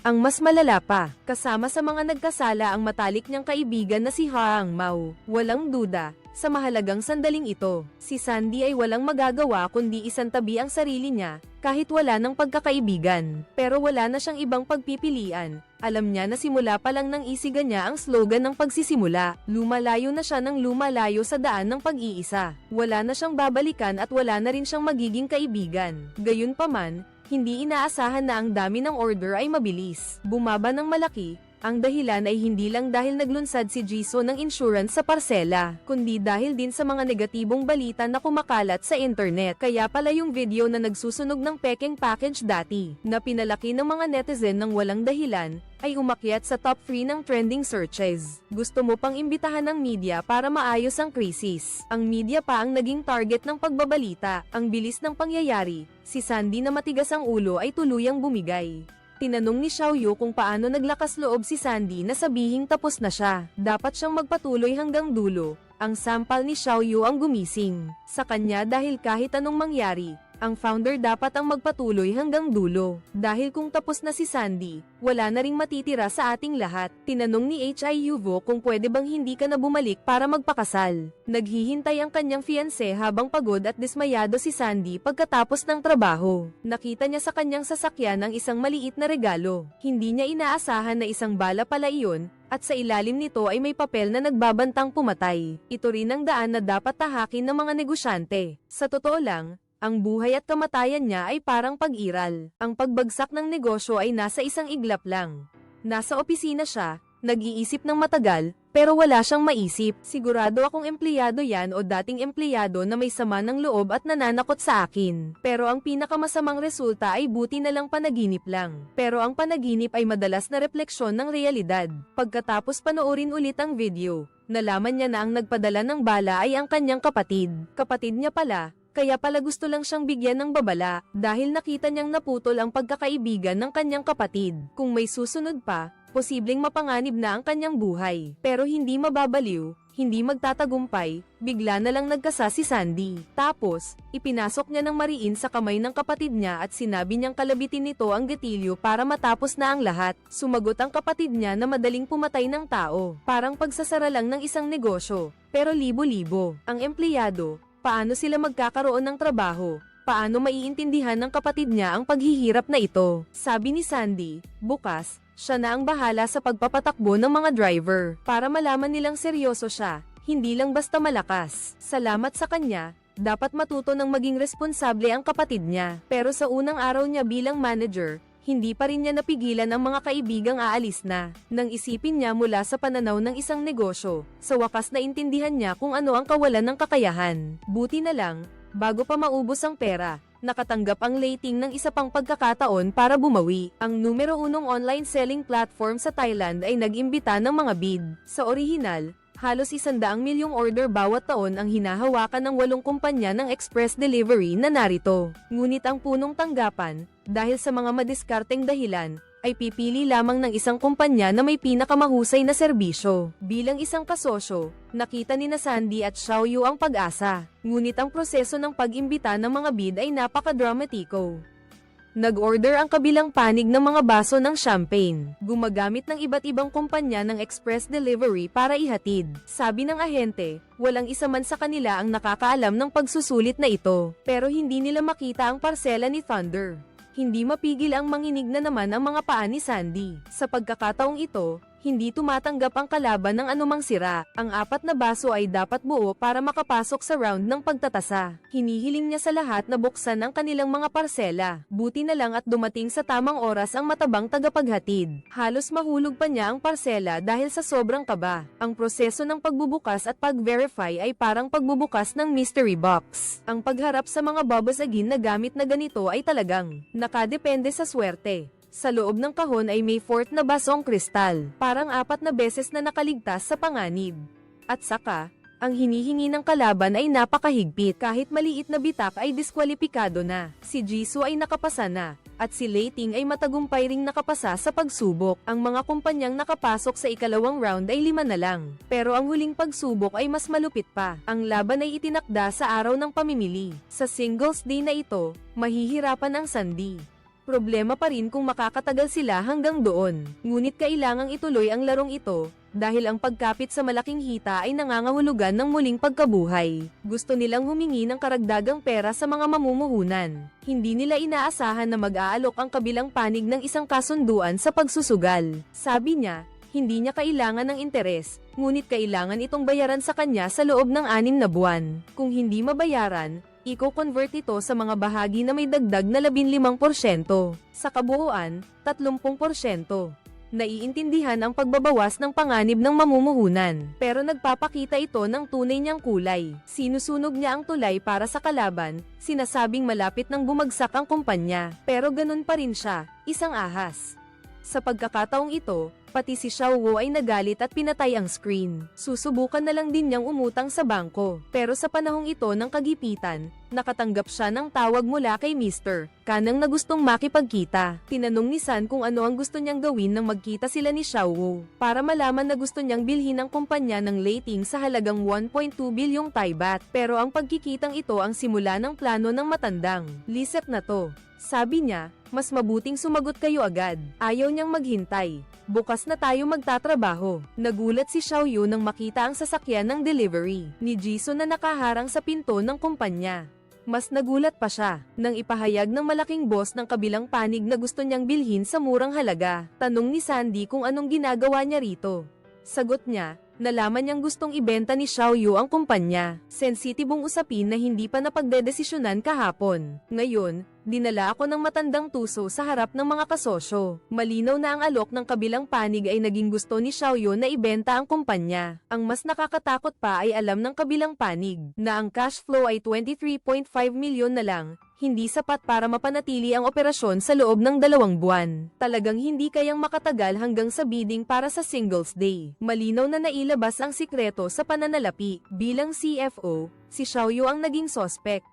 Ang mas malala pa, kasama sa mga nagkasala ang matalik niyang kaibigan na si Haang Mao. Walang duda, sa mahalagang sandaling ito, si Sandy ay walang magagawa kundi isantabi ang sarili niya, kahit wala ng pagkakaibigan. Pero wala na siyang ibang pagpipilian. Alam niya na simula pa lang nang isiga niya ang slogan ng pagsisimula. Lumalayo na siya ng lumalayo sa daan ng pag-iisa. Wala na siyang babalikan at wala na rin siyang magiging kaibigan. Gayunpaman, hindi inaasahan na ang dami ng order ay mabilis. Bumaba ng malaki. Ang dahilan ay hindi lang dahil naglunsad si Jisoo ng insurance sa parsela, kundi dahil din sa mga negatibong balita na kumakalat sa internet. Kaya pala yung video na nagsusunog ng pekeng package dati, na pinalaki ng mga netizen ng walang dahilan, ay umakyat sa top 3 ng trending searches. Gusto mo pang imbitahan ng media para maayos ang krisis. Ang media pa ang naging target ng pagbabalita. Ang bilis ng pangyayari, si Sandy na matigas ang ulo ay tuluyang bumigay. Tinanong ni Xiaoyu kung paano naglakas loob si Sandy na sabihing tapos na siya. Dapat siyang magpatuloy hanggang dulo. Ang sampal ni Xiaoyu ang gumising sa kanya dahil kahit anong mangyari, ang founder dapat ang magpatuloy hanggang dulo. Dahil kung tapos na si Sandy, wala na ring matitira sa ating lahat. Tinanong ni Hyuvo kung pwede bang hindi ka na bumalik para magpakasal. Naghihintay ang kanyang fiancé habang pagod at dismayado si Sandy pagkatapos ng trabaho. Nakita niya sa kanyang sasakyan ang isang maliit na regalo. Hindi niya inaasahan na isang bala pala iyon, at sa ilalim nito ay may papel na nagbabantang pumatay. Ito rin ang daan na dapat tahakin ng mga negosyante. Sa totoo lang, ang buhay at kamatayan niya ay parang pag-iral. Ang pagbagsak ng negosyo ay nasa isang iglap lang. Nasa opisina siya, nag-iisip ng matagal, pero wala siyang maisip. Sigurado akong empleyado yan o dating empleyado na may sama ng loob at nananakot sa akin. Pero ang pinakamasamang resulta ay buti na lang panaginip lang. Pero ang panaginip ay madalas na refleksyon ng realidad. Pagkatapos panoorin ulit ang video, nalaman niya na ang nagpadala ng bala ay ang kanyang kapatid. Kapatid niya pala. Kaya pala gusto lang siyang bigyan ng babala, dahil nakita niyang naputol ang pagkakaibigan ng kanyang kapatid. Kung may susunod pa, posibleng mapanganib na ang kanyang buhay. Pero hindi mababaliw, hindi magtatagumpay, bigla na lang nagkasa si Sandy. Tapos, ipinasok niya ng mariin sa kamay ng kapatid niya at sinabi niyang kalabitin nito ang gatilyo para matapos na ang lahat. Sumagot ang kapatid niya na madaling pumatay ng tao. Parang pagsasara lang ng isang negosyo, pero libo-libo. Ang empleyado, paano sila magkakaroon ng trabaho? Paano maiintindihan ng kapatid niya ang paghihirap na ito? Sabi ni Sandy, bukas, siya na ang bahala sa pagpapatakbo ng mga driver. Para malaman nilang seryoso siya, hindi lang basta malakas. Salamat sa kanya, dapat matuto ng maging responsable ang kapatid niya. Pero sa unang araw niya bilang manager, hindi pa rin niya napigilan ang mga kaibigang aalis na. Nang isipin niya mula sa pananaw ng isang negosyo, sa wakas na intindihan niya kung ano ang kawalan ng kakayahan. Buti na lang, bago pa maubos ang pera, nakatanggap ang Leiting ng isa pang pagkakataon para bumawi. Ang numero 1 online selling platform sa Thailand ay nag-imbita ng mga bid. Sa orihinal, halos 100 milyong order bawat taon ang hinahawakan ng 8 kumpanya ng express delivery na narito. Ngunit ang punong tanggapan, dahil sa mga madiskarteng dahilan, ay pipili lamang ng isang kumpanya na may pinakamahusay na serbisyo. Bilang isang kasosyo, nakita ni na Sandy at Xiaoyu ang pag-asa. Ngunit ang proseso ng pag-imbita ng mga bid ay napakadramatiko. Nag-order ang kabilang panig ng mga baso ng champagne, gumagamit ng iba't ibang kumpanya ng express delivery para ihatid. Sabi ng ahente, walang isa man sa kanila ang nakakaalam ng pagsusulit na ito, pero hindi nila makita ang parsela ni Thunder. Hindi mapigil ang manginig na naman ang mga paa ni Sandy. Sa pagkakataong ito, hindi tumatanggap ang kalaban ng anumang sira. Ang 4 na baso ay dapat buo para makapasok sa round ng pagtatasa. Hinihiling niya sa lahat na buksan ang kanilang mga parsela. Buti na lang at dumating sa tamang oras ang matabang tagapaghatid. Halos mahulog pa niya ang parsela dahil sa sobrang kaba. Ang proseso ng pagbubukas at pag-verify ay parang pagbubukas ng mystery box. Ang pagharap sa mga babasagin na gamit na ganito ay talagang nakadepende sa swerte. Sa loob ng kahon ay may 4 na basong kristal, parang 4 na beses na nakaligtas sa panganib. At saka, ang hinihingi ng kalaban ay napakahigpit. Kahit maliit na bitak ay diskwalipikado na. Si Jisoo ay nakapasa na, at si Leiting ay matagumpay ring nakapasa sa pagsubok. Ang mga kumpanyang nakapasok sa ikalawang round ay 5 na lang. Pero ang huling pagsubok ay mas malupit pa. Ang laban ay itinakda sa araw ng pamimili. Sa singles day na ito, mahihirapan ang Sandy. Problema pa rin kung makakatagal sila hanggang doon. Ngunit kailangang ituloy ang larong ito, dahil ang pagkapit sa malaking hita ay nangangahulugan ng muling pagkabuhay. Gusto nilang humingi ng karagdagang pera sa mga mamumuhunan. Hindi nila inaasahan na mag-aalok ang kabilang panig ng isang kasunduan sa pagsusugal. Sabi niya, hindi niya kailangan ng interes, ngunit kailangan itong bayaran sa kanya sa loob ng 6 na buwan. Kung hindi mabayaran, i-convert ito sa mga bahagi na may dagdag na 15%. Sa kabuuan, 30%. Naiintindihan ang pagbabawas ng panganib ng mamumuhunan, pero nagpapakita ito ng tunay niyang kulay. Sinusunog niya ang tulay para sa kalaban, sinasabing malapit nang bumagsak ang kumpanya, pero ganun pa rin siya, isang ahas. Sa pagkakataong ito, pati si Xiaowu ay nagalit at pinatay ang screen. Susubukan na lang din niyang umutang sa bangko. Pero sa panahong ito ng kagipitan, nakatanggap siya ng tawag mula kay Mr. Kanang na gustong makipagkita. Tinanong ni San kung ano ang gusto niyang gawin nang magkita sila ni Xiaowu. Para malaman na gusto niyang bilhin ang kumpanya ng Leiting sa halagang 1.2 bilyong Thai baht. Pero ang pagkikitang ito ang simula ng plano ng matandang Lisek na to. Sabi niya, mas mabuting sumagot kayo agad. Ayaw niyang maghintay. Bukas na tayo magtatrabaho. Nagulat si Xiaoyu nang makita ang sasakyan ng delivery ni Jisoo na nakaharang sa pinto ng kumpanya. Mas nagulat pa siya nang ipahayag ng malaking boss ng kabilang panig na gusto niyang bilhin sa murang halaga. Tanong ni Sandy kung anong ginagawa niya rito. Sagot niya, nalaman niyang gustong ibenta ni Xiaoyu ang kumpanya. Sensitibong usapin na hindi pa napagdedesisyonan kahapon. Ngayon, dinala ako ng matandang tuso sa harap ng mga kasosyo. Malinaw na ang alok ng kabilang panig ay naging gusto ni Xiaoyu na ibenta ang kumpanya. Ang mas nakakatakot pa ay alam ng kabilang panig na ang cash flow ay 23.5 milyon na lang, hindi sapat para mapanatili ang operasyon sa loob ng 2 buwan. Talagang hindi kayang makatagal hanggang sa bidding para sa Singles Day. Malinaw na nailabas ang sikreto sa pananalapi. Bilang CFO, si Xiaoyu ang naging sospek.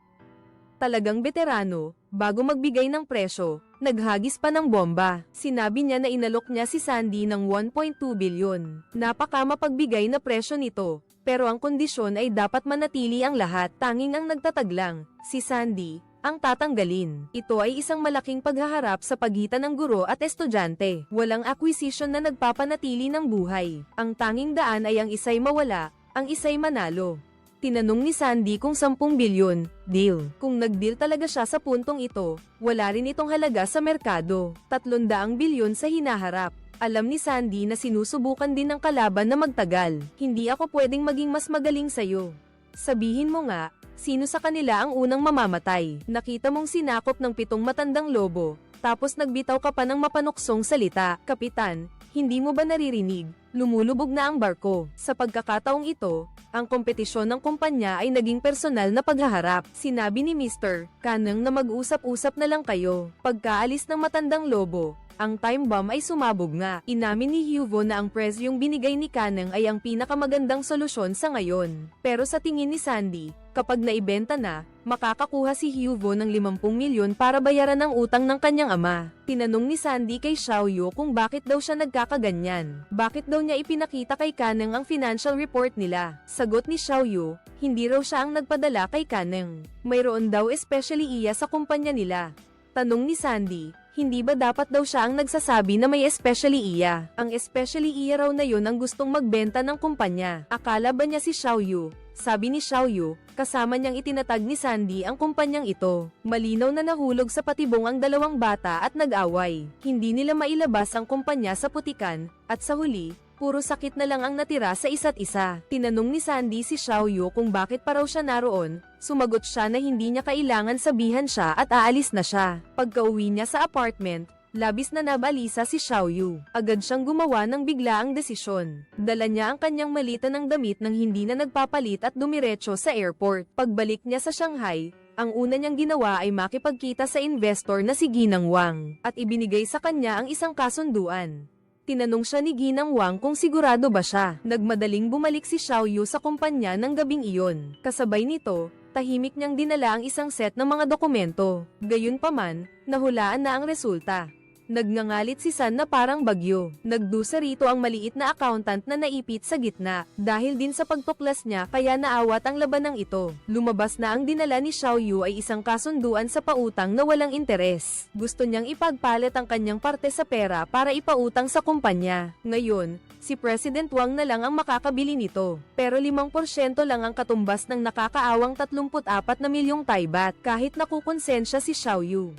Talagang veterano, bago magbigay ng presyo, naghagis pa ng bomba. Sinabi niya na inalok niya si Sandy ng 1.2 bilyon. Napaka mapagbigay na presyo nito, pero ang kondisyon ay dapat manatili ang lahat. Tanging ang nagtataglang, si Sandy, ang tatanggalin. Ito ay isang malaking paghaharap sa pagitan ng guro at estudyante. Walang acquisition na nagpapanatili ng buhay. Ang tanging daan ay ang isa'y mawala, ang isa'y manalo. Tinanong ni Sandy kung 10 bilyon, deal. Kung nag-deal talaga siya sa puntong ito, wala rin itong halaga sa merkado. 300 bilyon sa hinaharap. Alam ni Sandy na sinusubukan din ng kalaban na magtagal. Hindi ako pwedeng maging mas magaling sa'yo. Sabihin mo nga, sino sa kanila ang unang mamamatay? Nakita mong sinakop ng 7 matandang lobo, Tapos nagbitaw ka pa ng mapanuksong salita. Kapitan, hindi mo ba naririnig? Lumulubog na ang barko. Sa pagkakataong ito, ang kompetisyon ng kumpanya ay naging personal na paghaharap. Sinabi ni Mr. Kaneng na mag-usap-usap na lang kayo. Pagkaalis ng matandang lobo, ang time bomb ay sumabog nga. Inamin ni Hyuvo na ang presyong binigay ni Kaneng ay ang pinakamagandang solusyon sa ngayon. Pero sa tingin ni Sandy, kapag naibenta na, makakakuha si Hyuvo ng 50 milyon para bayaran ang utang ng kanyang ama. Tinanong ni Sandy kay Xiaoyu kung bakit daw siya nagkakaganyan. Bakit daw niya ipinakita kay Kaneng ang financial report nila. Sagot ni Xiaoyu, hindi raw siya ang nagpadala kay Kaneng. Mayroon daw especially iya sa kumpanya nila. Tanong ni Sandy, hindi ba dapat daw siya ang nagsasabi na may especially iya? Ang especially iya raw na yun ang gustong magbenta ng kumpanya. Akala ba niya si Xiaoyu? Sabi ni Xiaoyu, kasama niyang itinatag ni Sandy ang kumpanyang ito. Malinaw na nahulog sa patibong ang dalawang bata at nag-away. Hindi nila mailabas ang kumpanya sa putikan, at sa huli, puro sakit na lang ang natira sa isa't isa. Tinanong ni Sandy si Xiaoyu kung bakit pa raw siya naroon. Sumagot siya na hindi niya kailangan sabihan siya at aalis na siya. Pagka-uwi niya sa apartment, labis na nabalisa si Xiaoyu. Agad siyang gumawa ng biglaang desisyon. Dala niya ang kanyang malita ng damit nang hindi na nagpapalit at dumiretso sa airport. Pagbalik niya sa Shanghai, ang una niyang ginawa ay makipagkita sa investor na si Ginang Wang, at ibinigay sa kanya ang isang kasunduan. Tinanong siya ni Ginang Wang kung sigurado ba siya. Nagmadaling bumalik si Xiaoyu sa kumpanya ng gabing iyon. Kasabay nito, tahimik niyang dinala ang isang set ng mga dokumento. Gayunpaman, nahulaan na ang resulta. Nagngangalit si San na parang bagyo. Nagdusa rito ang maliit na accountant na naipit sa gitna. Dahil din sa pagtuklas niya kaya naawat ang labanang ito. Lumabas na ang dinala ni Xiaoyu ay isang kasunduan sa pautang na walang interes. Gusto niyang ipagpalit ang kanyang parte sa pera para ipautang sa kumpanya. Ngayon, si President Wang na lang ang makakabili nito. Pero 5% lang ang katumbas ng nakakaawang 34 na milyong Thai baht kahit nakukonsensya si Xiaoyu.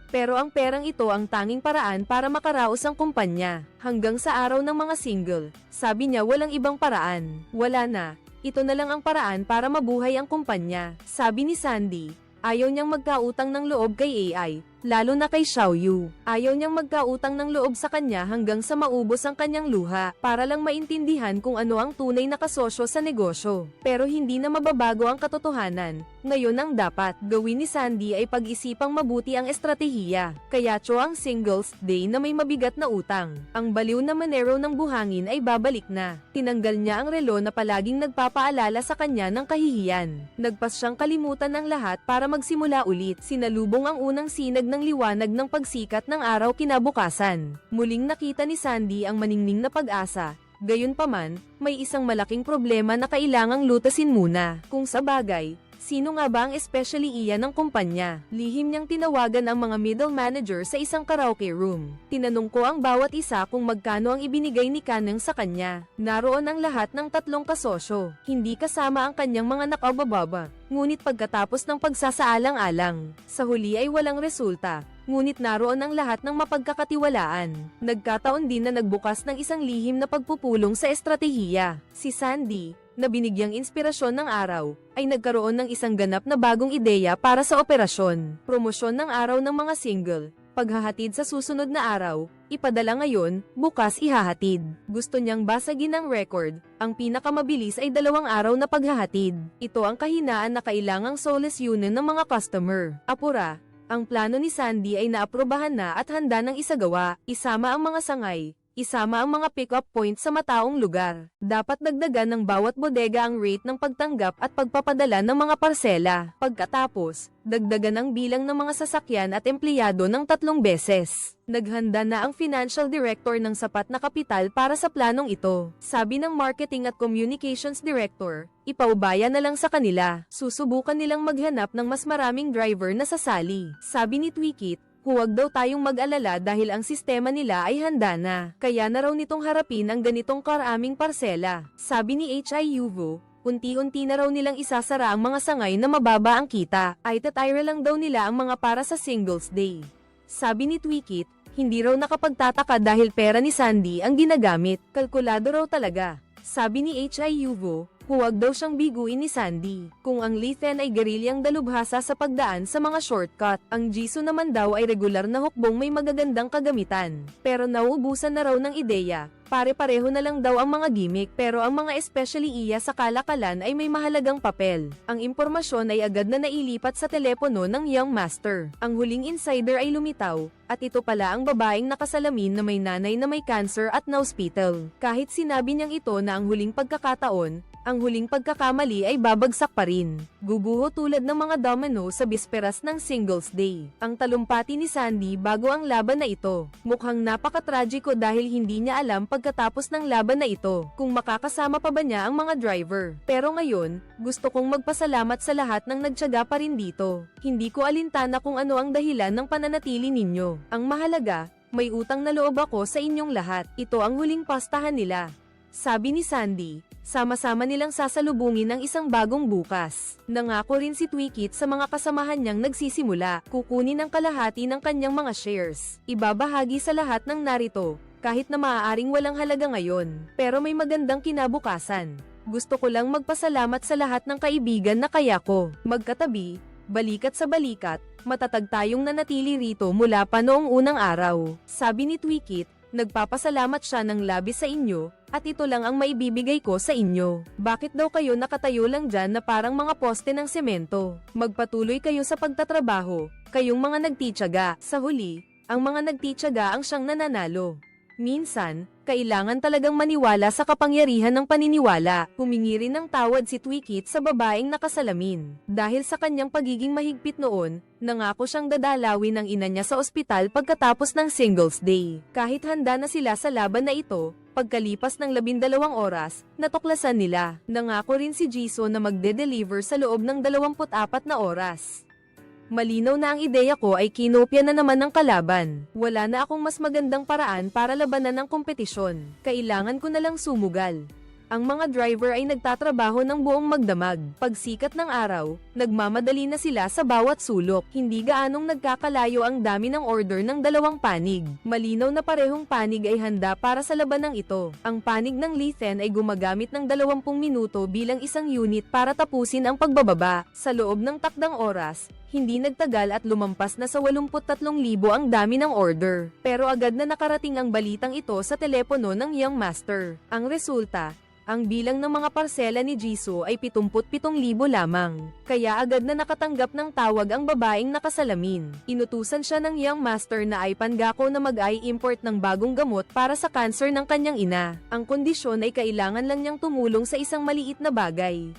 Pero ang perang ito ang tanging paraan para makaraos ang kumpanya. Hanggang sa araw ng mga single, sabi niya walang ibang paraan. Wala na, ito na lang ang paraan para mabuhay ang kumpanya. Sabi ni Sandy, ayaw niyang magkautang ng loob kay AI, lalo na kay Xiaoyu. Ayaw niyang magkautang ng loob sa kanya hanggang sa maubos ang kanyang luha, para lang maintindihan kung ano ang tunay na kasosyo sa negosyo. Pero hindi na mababago ang katotohanan. Ngayon ang dapat gawin ni Sandy ay pag-isipang mabuti ang estratehiya. Kaya ang Singles Day na may mabigat na utang. Ang baliw na manero ng buhangin ay babalik na. Tinanggal niya ang relo na palaging nagpapaalala sa kanya ng kahihiyan. Nagpas siyang kalimutan ng lahat para magsimula ulit. Sinalubong ang unang sinag ng liwanag ng pagsikat ng araw kinabukasan. Muling nakita ni Sandy ang maningning na pag-asa. Gayunpaman, may isang malaking problema na kailangang lutasin muna. Kung sa bagay, sino nga ba ang especially iya ng kumpanya? Lihim niyang tinawagan ang mga middle manager sa isang karaoke room. Tinanong ko ang bawat isa kung magkano ang ibinigay ni Kaneng sa kanya. Naroon ang lahat ng 3 kasosyo. Hindi kasama ang kanyang mga nakabababa. Ngunit pagkatapos ng pagsasaalang-alang, sa huli ay walang resulta. Ngunit naroon ang lahat ng mapagkakatiwalaan. Nagkataon din na nagbukas ng isang lihim na pagpupulong sa estratehiya. Si Sandy, na binigyang inspirasyon ng araw, ay nagkaroon ng isang ganap na bagong ideya para sa operasyon. Promosyon ng araw ng mga single, paghahatid sa susunod na araw, ipadala ngayon, bukas ihahatid. Gusto niyang basagin ang record, ang pinakamabilis ay 2 araw na paghahatid. Ito ang kahinaan na kailangang solace union ng mga customer. Apura, ang plano ni Sandy ay naaprubahan na at handa ng isagawa. Isama ang mga sangay, isama ang mga pick-up points sa mataong lugar. Dapat dagdagan ng bawat bodega ang rate ng pagtanggap at pagpapadala ng mga parsela. Pagkatapos, dagdagan ang bilang ng mga sasakyan at empleyado ng 3 beses. Naghanda na ang financial director ng sapat na kapital para sa planong ito. Sabi ng marketing at communications director, ipaubaya na lang sa kanila. Susubukan nilang maghanap ng mas maraming driver na sasali. Sabi ni Twikit, huwag daw tayong mag-alala dahil ang sistema nila ay handa na. Kaya na raw nitong harapin ang ganitong karaming parsela. Sabi ni Hyuvo, unti-unti na raw nilang isasara ang mga sangay na mababa ang kita. Ay tatayra lang daw nila ang mga para sa Singles Day. Sabi ni Twikit, hindi raw nakapagtataka dahil pera ni Sandy ang ginagamit. Kalkulado raw talaga. Sabi ni Hyuvo, Huwag daw siyang biguin ni Sandy. Kung ang Lethan ay gerilyang dalubhasa sa pagdaan sa mga shortcut, ang Jisoo naman daw ay regular na hukbong may magagandang kagamitan. Pero nauubusan na raw ng ideya. Pare-pareho na lang daw ang mga gimmick, pero ang mga especially iya sa kalakalan ay may mahalagang papel. Ang impormasyon ay agad na nailipat sa telepono ng Young Master. Ang huling insider ay lumitaw, at ito pala ang babaeng nakasalamin na may nanay na may cancer at na-hospital. Kahit sinabi niyang ito na ang huling pagkakataon, ang huling pagkakamali ay babagsak pa rin. Guguho tulad ng mga domino sa bisperas ng Singles Day. Ang talumpati ni Sandy bago ang laban na ito. Mukhang napaka-tragiko dahil hindi niya alam pagkatapos ng laban na ito kung makakasama pa ba niya ang mga driver. Pero ngayon, gusto kong magpasalamat sa lahat ng nagtiyaga pa rin dito. Hindi ko alintana kung ano ang dahilan ng pananatili ninyo. Ang mahalaga, may utang na loob ako sa inyong lahat. Ito ang huling pastahan nila. Sabi ni Sandy, sama-sama nilang sasalubungin ang isang bagong bukas. Nangako rin si Twikit sa mga kasamahan niyang nagsisimula, kukunin ang kalahati ng kanyang mga shares. Ibabahagi sa lahat ng narito, kahit na maaaring walang halaga ngayon, pero may magandang kinabukasan. Gusto ko lang magpasalamat sa lahat ng kaibigan na kaya ko. Magkatabi, balikat sa balikat, matatag tayong nanatili rito mula pa noong unang araw. Sabi ni Twikit, nagpapasalamat siya ng labis sa inyo, at ito lang ang maibibigay ko sa inyo. Bakit daw kayo nakatayo lang dyan na parang mga poste ng semento? Magpatuloy kayo sa pagtatrabaho, kayong mga nagtitiyaga. Sa huli, ang mga nagtitiyaga ang siyang nananalo. Minsan, kailangan talagang maniwala sa kapangyarihan ng paniniwala. Humingi rin ng tawad si Twikit sa babaeng nakasalamin. Dahil sa kanyang pagiging mahigpit noon, nangako siyang dadalawin ng ina niya sa ospital pagkatapos ng Singles Day. Kahit handa na sila sa laban na ito, pagkalipas ng 12 oras, natuklasan nila. Nangako rin si Jisoo na magde-deliver sa loob ng 24 na oras. Malinaw na ang ideya ko ay kinopya na naman ng kalaban. Wala na akong mas magandang paraan para labanan ang kompetisyon. Kailangan ko na lang sumugal. Ang mga driver ay nagtatrabaho ng buong magdamag. Pagsikat ng araw, nagmamadali na sila sa bawat sulok. Hindi gaanong nagkakalayo ang dami ng order ng 2 panig. Malinaw na parehong panig ay handa para sa labanang ito. Ang panig ng Lethan ay gumagamit ng 20 minuto bilang isang unit para tapusin ang pagbababa. Sa loob ng takdang oras, hindi nagtagal at lumampas na sa 83,000 ang dami ng order. Pero agad na nakarating ang balitang ito sa telepono ng Young Master. Ang resulta, ang bilang ng mga parsela ni Jisoo ay 77,000 lamang. Kaya agad na nakatanggap ng tawag ang babaeng nakasalamin. Inutusan siya ng Young Master na ay pangako na mag-i-import ng bagong gamot para sa cancer ng kanyang ina. Ang kondisyon ay kailangan lang niyang tumulong sa isang maliit na bagay.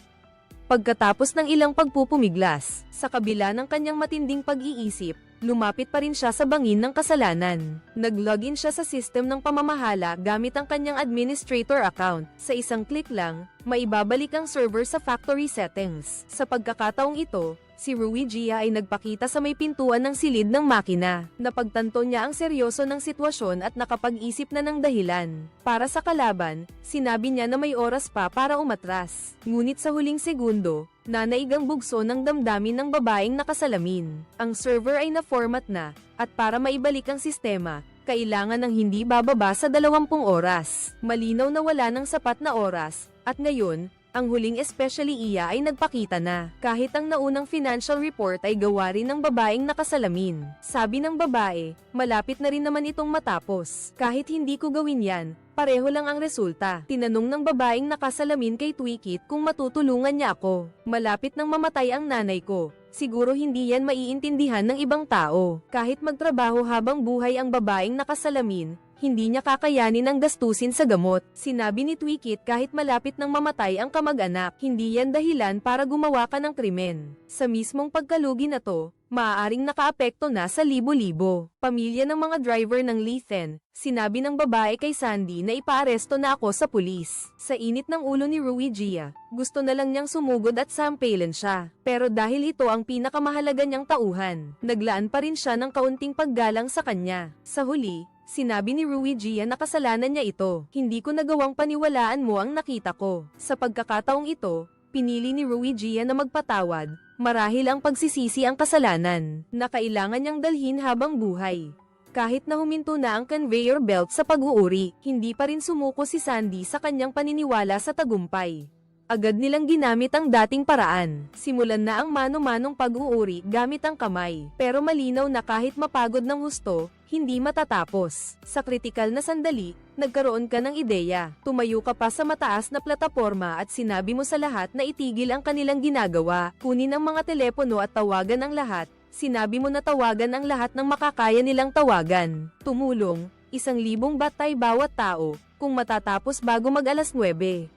Pagkatapos ng ilang pagpupumiglas, sa kabila ng kanyang matinding pag-iisip, lumapit pa rin siya sa bangin ng kasalanan. Nag-login siya sa system ng pamamahala gamit ang kanyang administrator account. Sa isang click lang, maibabalik ang server sa factory settings. Sa pagkakataong ito, si Ruijia ay nagpakita sa may pintuan ng silid ng makina. Napagtanto niya ang seryoso ng sitwasyon at nakapag-isip na ng dahilan. Para sa kalaban, sinabi niya na may oras pa para umatras. Ngunit sa huling segundo, nanaig ang bugso ng damdamin ng babaeng nakasalamin. Ang server ay na-format na, at para maibalik ang sistema, kailangan ng hindi bababa sa 20 oras. Malinaw na wala ng sapat na oras, at ngayon, ang huling especially iya ay nagpakita na. Kahit ang naunang financial report ay gawa rin ng babaeng nakasalamin. Sabi ng babae, malapit na rin naman itong matapos. Kahit hindi ko gawin yan, pareho lang ang resulta. Tinanong ng babaeng nakasalamin kay Twikit kung matutulungan niya ako. Malapit nang mamatay ang nanay ko. Siguro hindi yan maiintindihan ng ibang tao. Kahit magtrabaho habang buhay ang babaeng nakasalamin, hindi niya kakayanin ang gastusin sa gamot. Sinabi ni Twikit kahit malapit nang mamatay ang kamag-anak, hindi yan dahilan para gumawa ka ng krimen. Sa mismong pagkalugi na to, maaaring nakaapekto na sa libo-libo. Pamilya ng mga driver ng Lethan, sinabi ng babae kay Sandy na ipaaresto na ako sa pulis. Sa init ng ulo ni Ruijia, gusto na lang niyang sumugod at sampalan siya. Pero dahil ito ang pinakamahalaga niyang tauhan, naglaan pa rin siya ng kaunting paggalang sa kanya. Sa huli, sinabi ni Ruijia na kasalanan niya ito. Hindi ko nagawang paniwalaan mo ang nakita ko. Sa pagkakataong ito, pinili ni Ruijia na magpatawad, marahil ang pagsisisi ang kasalanan na kailangan niyang dalhin habang buhay. Kahit na huminto na ang conveyor belt sa pag-uuri, hindi pa rin sumuko si Sandy sa kanyang paniniwala sa tagumpay. Agad nilang ginamit ang dating paraan. Simulan na ang mano-manong pag-uuri gamit ang kamay. Pero malinaw na kahit mapagod ng husto, hindi matatapos. Sa kritikal na sandali, nagkaroon ka ng ideya. Tumayo ka pa sa mataas na plataporma at sinabi mo sa lahat na itigil ang kanilang ginagawa. Kunin ang mga telepono at tawagan ang lahat. Sinabi mo na tawagan ang lahat ng makakaya nilang tawagan. Tumulong, 1,000 batay bawat tao. Kung matatapos bago mag-alas 9, 2,000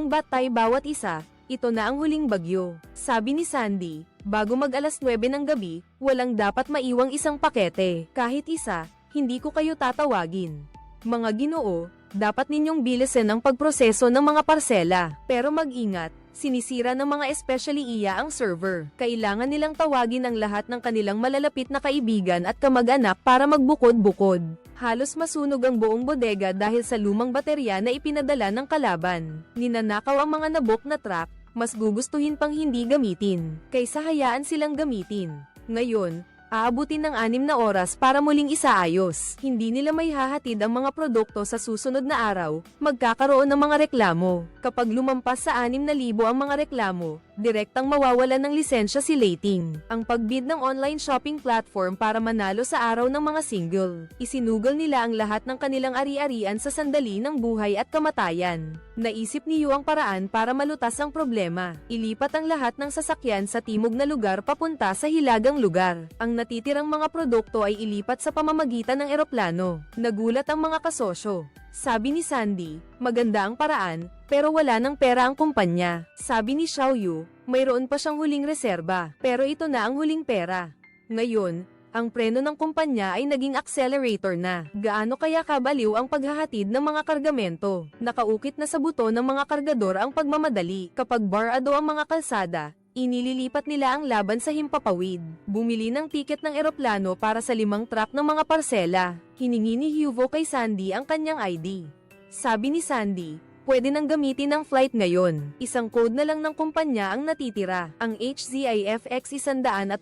batay bawat isa, ito na ang huling bagyo. Sabi ni Sandy, bago mag-alas 9 ng gabi, walang dapat maiwang isang pakete. Kahit isa, hindi ko kayo tatawagin. Mga Ginoo, dapat ninyong bilisan ang pagproseso ng mga parsela. Pero mag-ingat, sinisira ng mga especially iya ang server. Kailangan nilang tawagin ang lahat ng kanilang malalapit na kaibigan at kamag-anak para magbukod-bukod. Halos masunog ang buong bodega dahil sa lumang baterya na ipinadala ng kalaban. Ninanakaw ang mga nabok na truck, mas gugustuhin pang hindi gamitin, kaysa hayaan silang gamitin. Ngayon, aabutin ng 6 na oras para muling isaayos. Hindi nila may hahatid ang mga produkto sa susunod na araw, magkakaroon ng mga reklamo. Kapag lumampas sa 6,000 ang mga reklamo, direktang mawawalan ng lisensya si Leiting. Ang pagbid ng online shopping platform para manalo sa araw ng mga single. Isinugal nila ang lahat ng kanilang ari-arian sa sandali ng buhay at kamatayan. Naisip ni Yu ang paraan para malutas ang problema. Ilipat ang lahat ng sasakyan sa timog na lugar papunta sa hilagang lugar. Ang natitirang mga produkto ay ilipat sa pamamagitan ng eroplano. Nagulat ang mga kasosyo. Sabi ni Sandy, maganda ang paraan, pero wala ng pera ang kumpanya. Sabi ni Xiaoyu, mayroon pa siyang huling reserba, pero ito na ang huling pera. Ngayon, ang preno ng kumpanya ay naging accelerator na. Gaano kaya kabaliw ang paghahatid ng mga kargamento? Nakaukit na sa buto ng mga kargador ang pagmamadali. Kapag barado ang mga kalsada, inililipat nila ang laban sa himpapawid. Bumili ng tiket ng eroplano para sa 5 truck ng mga parsela. Hiningi ni Hugo kay Sandy ang kanyang ID. Sabi ni Sandy, pwede nang gamitin ang flight ngayon. Isang code na lang ng kumpanya ang natitira. Ang HZIFX 186,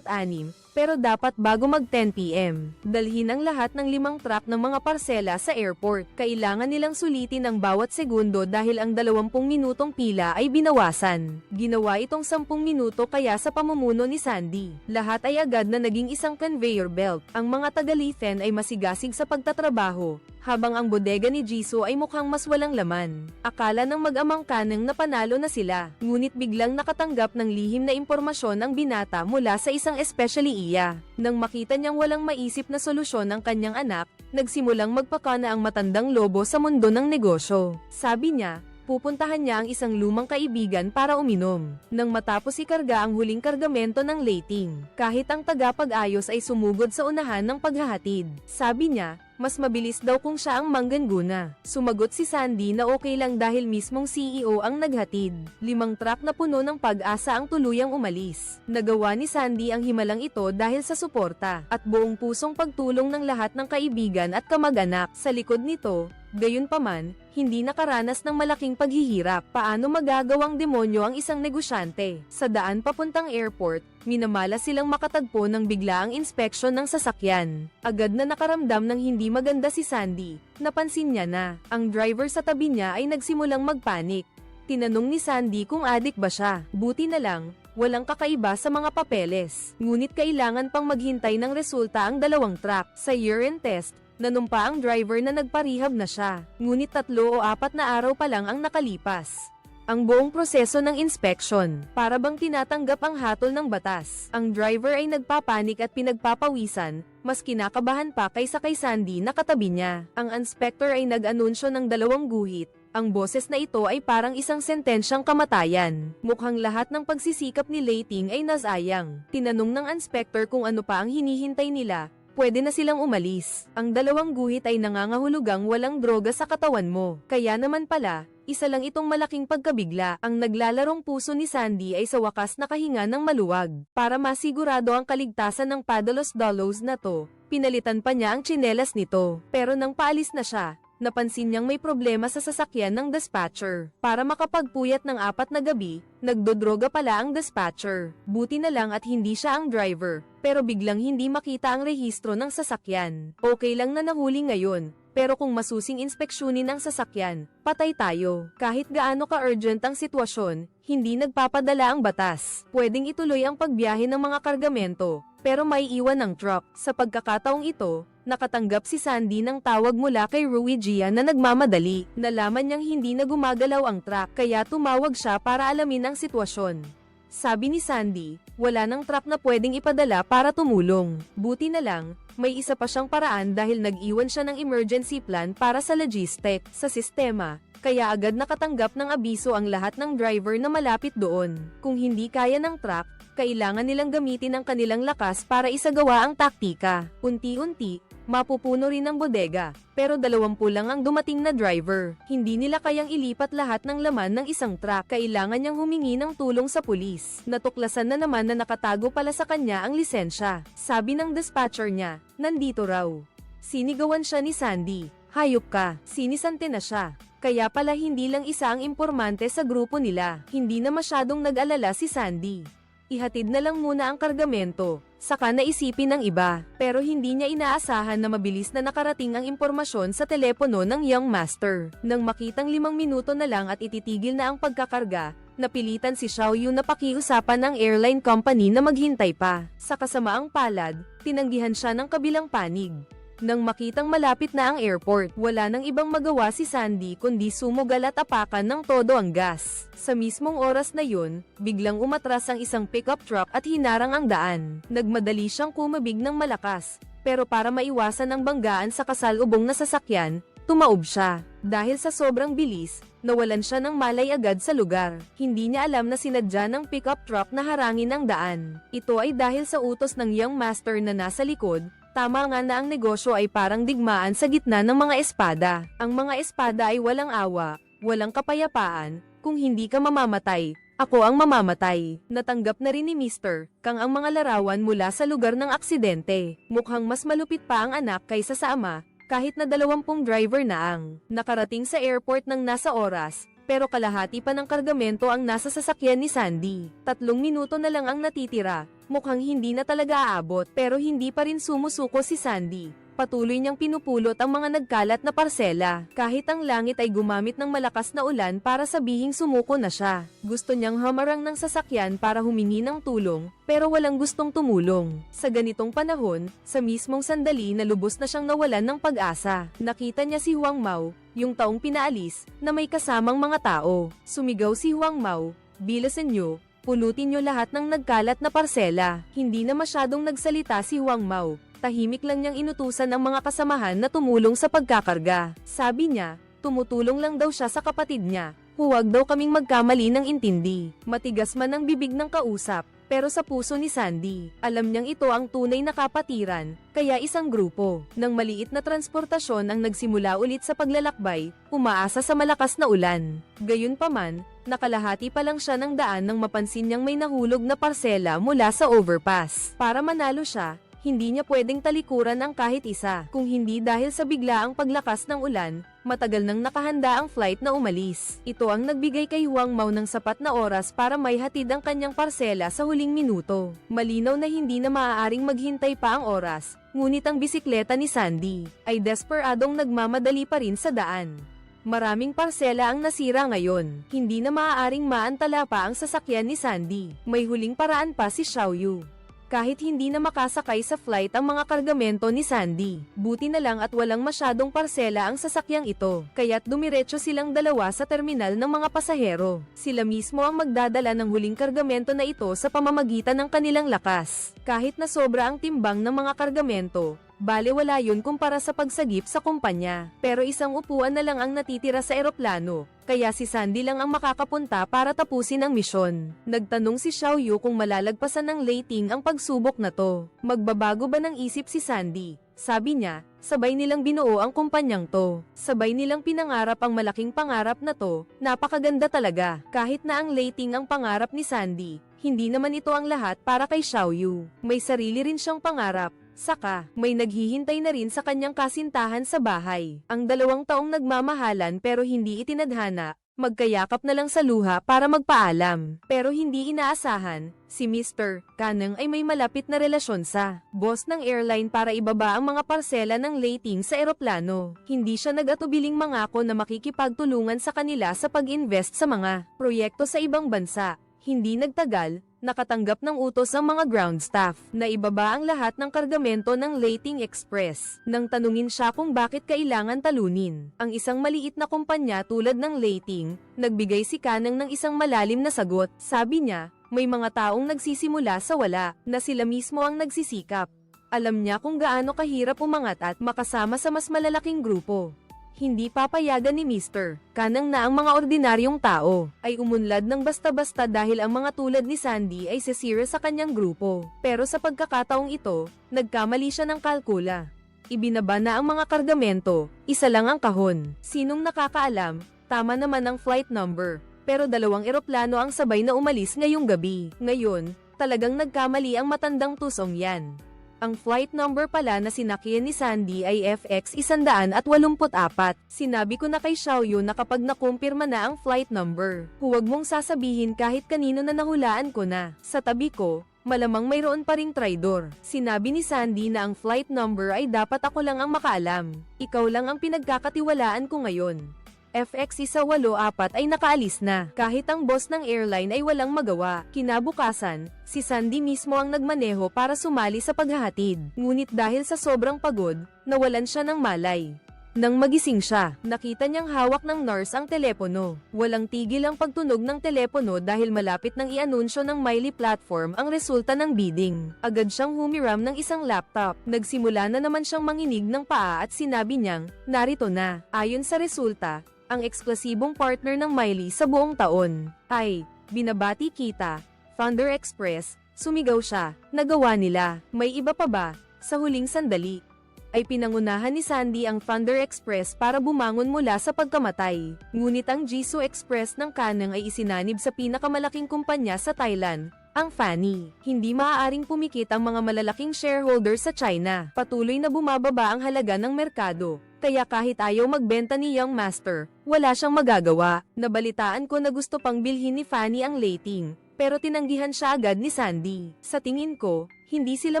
pero dapat bago mag 10 PM. Dalhin ang lahat ng 5 truck ng mga parsela sa airport. Kailangan nilang sulitin ang bawat segundo dahil ang 20 minutong pila ay binawasan. Ginawa itong 10 minuto kaya sa pamumuno ni Sandy. Lahat ay agad na naging isang conveyor belt. Ang mga taga-Lithen ay masigasig sa pagtatrabaho, habang ang bodega ni Jisoo ay mukhang mas walang laman. Akala ng mag-amang Kanang na panalo na sila, ngunit biglang nakatanggap ng lihim na impormasyon ang binata mula sa isang especially iya. Nang makita niyang walang maisip na solusyon ang kanyang anak, nagsimulang magpakana ang matandang lobo sa mundo ng negosyo. Sabi niya, pupuntahan niya ang isang lumang kaibigan para uminom. Nang matapos ikarga ang huling kargamento ng Leiting, kahit ang tagapag-ayos ay sumugod sa unahan ng paghahatid. Sabi niya, mas mabilis daw kung siya ang mangganguna. Sumagot si Sandy na okay lang dahil mismong CEO ang naghatid. 5 truck na puno ng Pag-asa ang tuluyang umalis. Nagawa ni Sandy ang himalang ito dahil sa suporta at buong pusong pagtulong ng lahat ng kaibigan at kamag-anak. Sa likod nito, gayunpaman, hindi nakaranas ng malaking paghihirap. Paano magagawang demonyo ang isang negosyante? Sa daan papuntang airport, minamala silang makatagpo ng biglaang inspeksyon ng sasakyan. Agad na nakaramdam ng hindi maganda si Sandy. Napansin niya na, ang driver sa tabi niya ay nagsimulang magpanik. Tinanong ni Sandy kung adik ba siya. Buti na lang, walang kakaiba sa mga papeles. Ngunit kailangan pang maghintay ng resulta ang 2 truck. Sa urine test, nanumpa ang driver na nagparehab na siya. Ngunit 3 o 4 na araw pa lang ang nakalipas. Ang buong proseso ng inspeksyon, para bang tinatanggap ang hatol ng batas. Ang driver ay nagpapanik at pinagpapawisan, mas kinakabahan pa kaysa kay Sandy na katabi niya. Ang inspector ay nag-anunsyo ng 2 guhit. Ang boses na ito ay parang isang sentensyang kamatayan. Mukhang lahat ng pagsisikap ni Leiting ay nasayang. Tinanong ng inspector kung ano pa ang hinihintay nila. Pwede na silang umalis. Ang 2 guhit ay nangangahulugang walang droga sa katawan mo. Kaya naman pala, isa lang itong malaking pagkabigla. Ang naglalarong puso ni Sandy ay sa wakas nakahinga ng maluwag. Para masigurado ang kaligtasan ng padalos-dalos na to, pinalitan pa niya ang tsinelas nito. Pero nang paalis na siya, napansin niyang may problema sa sasakyan ng dispatcher. Para makapagpuyat ng 4 na gabi, nagdodroga pala ang dispatcher. Buti na lang at hindi siya ang driver, pero biglang hindi makita ang rehistro ng sasakyan. Okay lang na nahuli ngayon, pero kung masusing inspeksyonin ang sasakyan, patay tayo. Kahit gaano ka-urgent ang sitwasyon, hindi nagpapadala ang batas. Pwedeng ituloy ang pagbiyahe ng mga kargamento, pero may iwan ng truck. Sa pagkakataong ito, nakatanggap si Sandy ng tawag mula kay Rui Gia na nagmamadali. Nalaman niyang hindi na gumagalaw ang truck, kaya tumawag siya para alamin ang sitwasyon. Sabi ni Sandy, wala nang truck na pwedeng ipadala para tumulong. Buti na lang, may isa pa siyang paraan dahil nag-iwan siya ng emergency plan para sa logistic sa sistema. Kaya agad nakatanggap ng abiso ang lahat ng driver na malapit doon. Kung hindi kaya ng truck, kailangan nilang gamitin ang kanilang lakas para isagawa ang taktika. Unti-unti, mapupuno rin ang bodega, pero 20 lang ang dumating na driver. Hindi nila kayang ilipat lahat ng laman ng isang truck. Kailangan niyang humingi ng tulong sa pulis. Natuklasan na naman na nakatago pala sa kanya ang lisensya. Sabi ng dispatcher niya, nandito raw. Sinigawan siya ni Sandy. Hayop ka, sinisante na siya. Kaya pala hindi lang isa ang impormante sa grupo nila. Hindi na masyadong nag-alala si Sandy. Ihatid na lang muna ang kargamento, saka naisipin ng iba. Pero hindi niya inaasahan na mabilis na nakarating ang impormasyon sa telepono ng young master. Nang makitang 5 minuto na lang at ititigil na ang pagkakarga, napilitan si Xiao Yu na pakiusapan ng airline company na maghintay pa. Sa kasamaang palad, tinanggihan siya ng kabilang panig. Nang makitang malapit na ang airport, wala nang ibang magawa si Sandy kundi sumugal at apakan ng todo ang gas. Sa mismong oras na yun, biglang umatras ang isang pickup truck at hinarang ang daan. Nagmadali siyang kumabig ng malakas, pero para maiwasan ang banggaan sa kasalubong na sasakyan, tumaob siya. Dahil sa sobrang bilis, nawalan siya ng malay agad sa lugar. Hindi niya alam na sinadya ng pickup truck na harangin ang daan. Ito ay dahil sa utos ng young master na nasa likod. Tama nga na ang negosyo ay parang digmaan sa gitna ng mga espada. Ang mga espada ay walang awa, walang kapayapaan. Kung hindi ka mamamatay, ako ang mamamatay. Natanggap na rin ni Mr. Kang ang mga larawan mula sa lugar ng aksidente. Mukhang mas malupit pa ang anak kaysa sa ama, kahit na 20 driver na ang nakarating sa airport ng nasa oras. Pero kalahati pa ng kargamento ang nasa sasakyan ni Sandy. 3 minuto na lang ang natitira. Mukhang hindi na talaga aabot, pero hindi pa rin sumusuko si Sandy. Patuloy niyang pinupulot ang mga nagkalat na parsela, kahit ang langit ay gumamit ng malakas na ulan para sabihing sumuko na siya. Gusto niyang hamarang ng sasakyan para humingi ng tulong, pero walang gustong tumulong. Sa ganitong panahon, sa mismong sandali na lubos na siyang nawalan ng pag-asa, nakita niya si Huang Mao, yung taong pinaalis, na may kasamang mga tao. Sumigaw si Huang Mao, "Bilasan niyo! Pulutin niyo lahat ng nagkalat na parsela." Hindi na masyadong nagsalita si Huang Mao. Tahimik lang niyang inutusan ang mga kasamahan na tumulong sa pagkakarga. Sabi niya, tumutulong lang daw siya sa kapatid niya. Huwag daw kaming magkamali ng intindi. Matigas man ang bibig ng kausap, pero sa puso ni Sandy, alam niyang ito ang tunay na kapatiran, kaya isang grupo ng maliit na transportasyon ang nagsimula ulit sa paglalakbay, umaasa sa malakas na ulan. Gayunpaman, nakalahati pa lang siya ng daan nang mapansin niyang may nahulog na parsela mula sa overpass. Para manalo siya, hindi niya pwedeng talikuran ang kahit isa. Kung hindi dahil sa biglaang paglakas ng ulan, matagal nang nakahanda ang flight na umalis. Ito ang nagbigay kay Huang Mao ng sapat na oras para maihatid ang kanyang parsela sa huling minuto. Malinaw na hindi na maaaring maghintay pa ang oras, ngunit ang bisikleta ni Sandy ay desperadong nagmamadali pa rin sa daan. Maraming parsela ang nasira ngayon. Hindi na maaaring maantala pa ang sasakyan ni Sandy. May huling paraan pa si Xiao Yu. Kahit hindi na makasakay sa flight ang mga kargamento ni Sandy, buti na lang at walang masyadong parsela ang sasakyang ito, kaya't dumiretso silang dalawa sa terminal ng mga pasahero. Sila mismo ang magdadala ng huling kargamento na ito sa pamamagitan ng kanilang lakas. Kahit na sobra ang timbang ng mga kargamento, balewala yun kumpara sa pagsagip sa kumpanya. Pero isang upuan na lang ang natitira sa eroplano, kaya si Sandy lang ang makakapunta para tapusin ang misyon. Nagtanong si Xiao Yu kung malalagpasan ng Leiting ang pagsubok na to. Magbabago ba ng isip si Sandy? Sabi niya, sabay nilang binuo ang kumpanyang to. Sabay nilang pinangarap ang malaking pangarap na to. Napakaganda talaga. Kahit na ang Leiting ang pangarap ni Sandy, hindi naman ito ang lahat para kay Xiao Yu. May sarili rin siyang pangarap. Saka, may naghihintay na rin sa kanyang kasintahan sa bahay. Ang 2 taong nagmamahalan pero hindi itinadhana, magkayakap na lang sa luha para magpaalam. Pero hindi inaasahan, si Mr. Kanang ay may malapit na relasyon sa boss ng airline para ibaba ang mga parsela ng lating sa eroplano. Hindi siya nag-atubiling mangako na makikipagtulungan sa kanila sa pag-invest sa mga proyekto sa ibang bansa. Hindi nagtagal, nakatanggap ng utos ang mga ground staff na ibaba ang lahat ng kargamento ng Lating Express. Nang tanungin siya kung bakit kailangan talunin ang isang maliit na kumpanya tulad ng Lating, nagbigay si Kanang ng isang malalim na sagot. Sabi niya, may mga taong nagsisimula sa wala, na sila mismo ang nagsisikap. Alam niya kung gaano kahirap umangat at makasama sa mas malalaking grupo. Hindi papayagan ni Mr. Kanang na ang mga ordinaryong tao ay umunlad ng basta-basta dahil ang mga tulad ni Sandy ay sisira sa kanyang grupo. Pero sa pagkakataong ito, nagkamali siya ng kalkula. Ibinaba na ang mga kargamento, isa lang ang kahon. Sinong nakakaalam, tama naman ang flight number. Pero 2 eroplano ang sabay na umalis ngayong gabi. Ngayon, talagang nagkamali ang matandang tusong yan. Ang flight number pala na sinakyan ni Sandy ay FX-184. Sinabi ko na kay Xiaoyu na kapag nakumpirma na ang flight number, huwag mong sasabihin kahit kanino na nahulaan ko na. Sa tabi ko, malamang mayroon pa ring traidor. Sinabi ni Sandy na ang flight number ay dapat ako lang ang makaalam. Ikaw lang ang pinagkakatiwalaan ko ngayon. FX-184 ay nakaalis na, kahit ang boss ng airline ay walang magawa. Kinabukasan, si Sandy mismo ang nagmaneho para sumali sa paghahatid. Ngunit dahil sa sobrang pagod, nawalan siya ng malay. Nang magising siya, nakita niyang hawak ng nurse ang telepono. Walang tigil ang pagtunog ng telepono dahil malapit nang i-anunsyo ng Miley platform ang resulta ng bidding. Agad siyang humiram ng isang laptop. Nagsimula na naman siyang manginig ng paa at sinabi niyang, narito na. Ayon sa resulta, ang eksklusibong partner ng Miley sa buong taon ay binabati kita, Thunder Express. Sumigaw siya, nagawa nila. May iba pa ba? Sa huling sandali ay pinangunahan ni Sandy ang Thunder Express para bumangon mula sa pagkamatay. Ngunit ang Jisoo Express ng Kanang ay isinanib sa pinakamalaking kumpanya sa Thailand, ang Fanny. Hindi maaaring pumikit ang mga malalaking shareholders sa China. Patuloy na bumababa ang halaga ng merkado. Kaya kahit ayaw magbenta ni Young Master, wala siyang magagawa. Nabalitaan ko na gusto pang bilhin ni Fanny ang Lating, pero tinanggihan siya agad ni Sandy. Sa tingin ko, hindi sila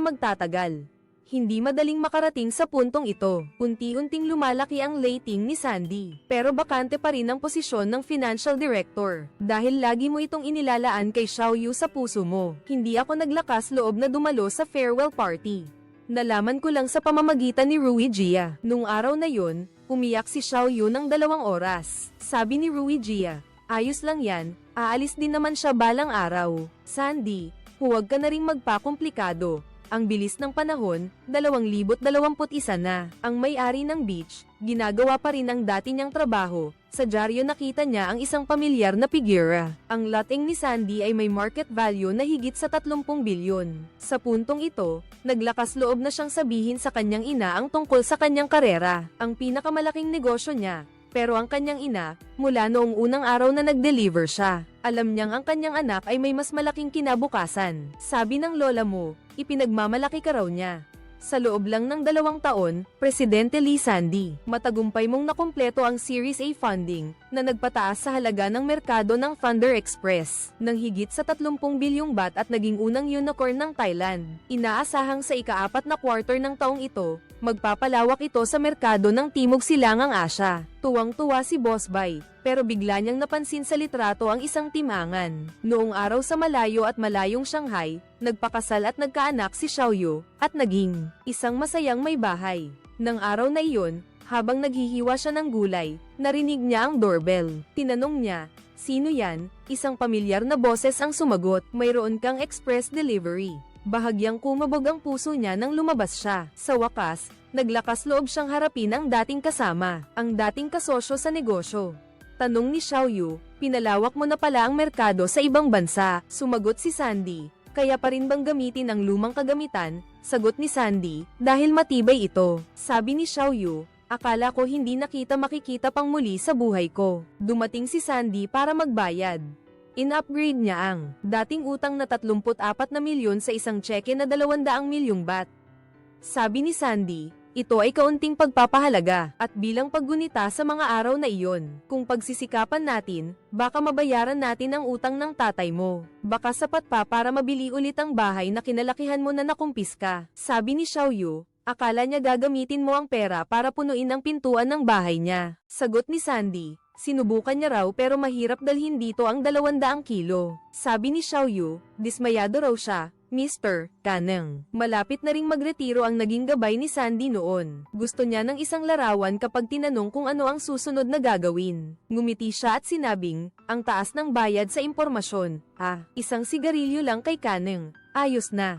magtatagal. Hindi madaling makarating sa puntong ito. Unti-unting lumalaki ang Lating ni Sandy. Pero bakante pa rin ang posisyon ng financial director. Dahil lagi mo itong inilalaan kay Xiaoyu sa puso mo. Hindi ako naglakas loob na dumalo sa farewell party. Nalaman ko lang sa pamamagitan ni Rui Jia. Nung araw na yun, umiyak si Xiaoyu ng 2 oras. Sabi ni Rui Jia, ayos lang yan, aalis din naman siya balang araw. Sandy, huwag ka na ring magpakomplikado. Ang bilis ng panahon, 2021 na. Ang may-ari ng beach, ginagawa pa rin ang dati niyang trabaho. Sa dyaryo nakita niya ang isang pamilyar na figura. Ang lating ni Sandy ay may market value na higit sa 30 bilyon. Sa puntong ito, naglakas loob na siyang sabihin sa kanyang ina ang tungkol sa kanyang karera, ang pinakamalaking negosyo niya. Pero ang kanyang ina, mula noong unang araw na nag-deliver siya, alam niyang ang kanyang anak ay may mas malaking kinabukasan. Sabi ng lola mo, ipinagmamalaki ka raw niya. Sa loob lang ng 2 taon, Presidente Lee Sandy, matagumpay mong nakumpleto ang Series A funding na nagpataas sa halaga ng merkado ng Thunder Express ng higit sa 30 bilyong baht at naging unang unicorn ng Thailand. Inaasahang sa ika-4 na quarter ng taong ito, magpapalawak ito sa merkado ng Timog Silangang Asya. Tuwang-tuwa si Boss Bai, pero bigla niyang napansin sa litrato ang isang timangan. Noong araw sa malayo at malayong Shanghai, nagpakasal at nagkaanak si Xiaoyu, at naging isang masayang may bahay. Nang araw na iyon, habang naghihiwa siya ng gulay, narinig niya ang doorbell. Tinanong niya, sino yan? Isang pamilyar na boses ang sumagot, mayroon kang express delivery. Bahagyang kumabog ang puso niya nang lumabas siya. Sa wakas, naglakas loob siyang harapin ang dating kasama, ang dating kasosyo sa negosyo. Tanong ni Xiaoyu, pinalawak mo na pala ang merkado sa ibang bansa. Sumagot si Sandy, kaya pa rin bang gamitin ang lumang kagamitan? Sagot ni Sandy, dahil matibay ito. Sabi ni Xiaoyu, akala ko hindi nakita makikita pang muli sa buhay ko. Dumating si Sandy para magbayad. In-upgrade niya ang dating utang na 34 na milyon sa isang tseke na 200 milyong baht. Sabi ni Sandy, ito ay kaunting pagpapahalaga at bilang paggunita sa mga araw na iyon. Kung pagsisikapan natin, baka mabayaran natin ang utang ng tatay mo. Baka sapat pa para mabili ulit ang bahay na kinalakihan mo na nakumpiska. Sabi ni Xiaoyu, akala niya gagamitin mo ang pera para punuin ang pintuan ng bahay niya. Sagot ni Sandy, sinubukan niya raw pero mahirap dalhin dito ang 200 kilo. Sabi ni Xiaoyu, dismayado raw siya. Mr. Kaneng. Malapit na ring magretiro ang naging gabay ni Sandy noon. Gusto niya ng isang larawan kapag tinanong kung ano ang susunod na gagawin. Ngumiti siya at sinabing, ang taas ng bayad sa impormasyon. Isang sigarilyo lang kay Kaneng. Ayos na.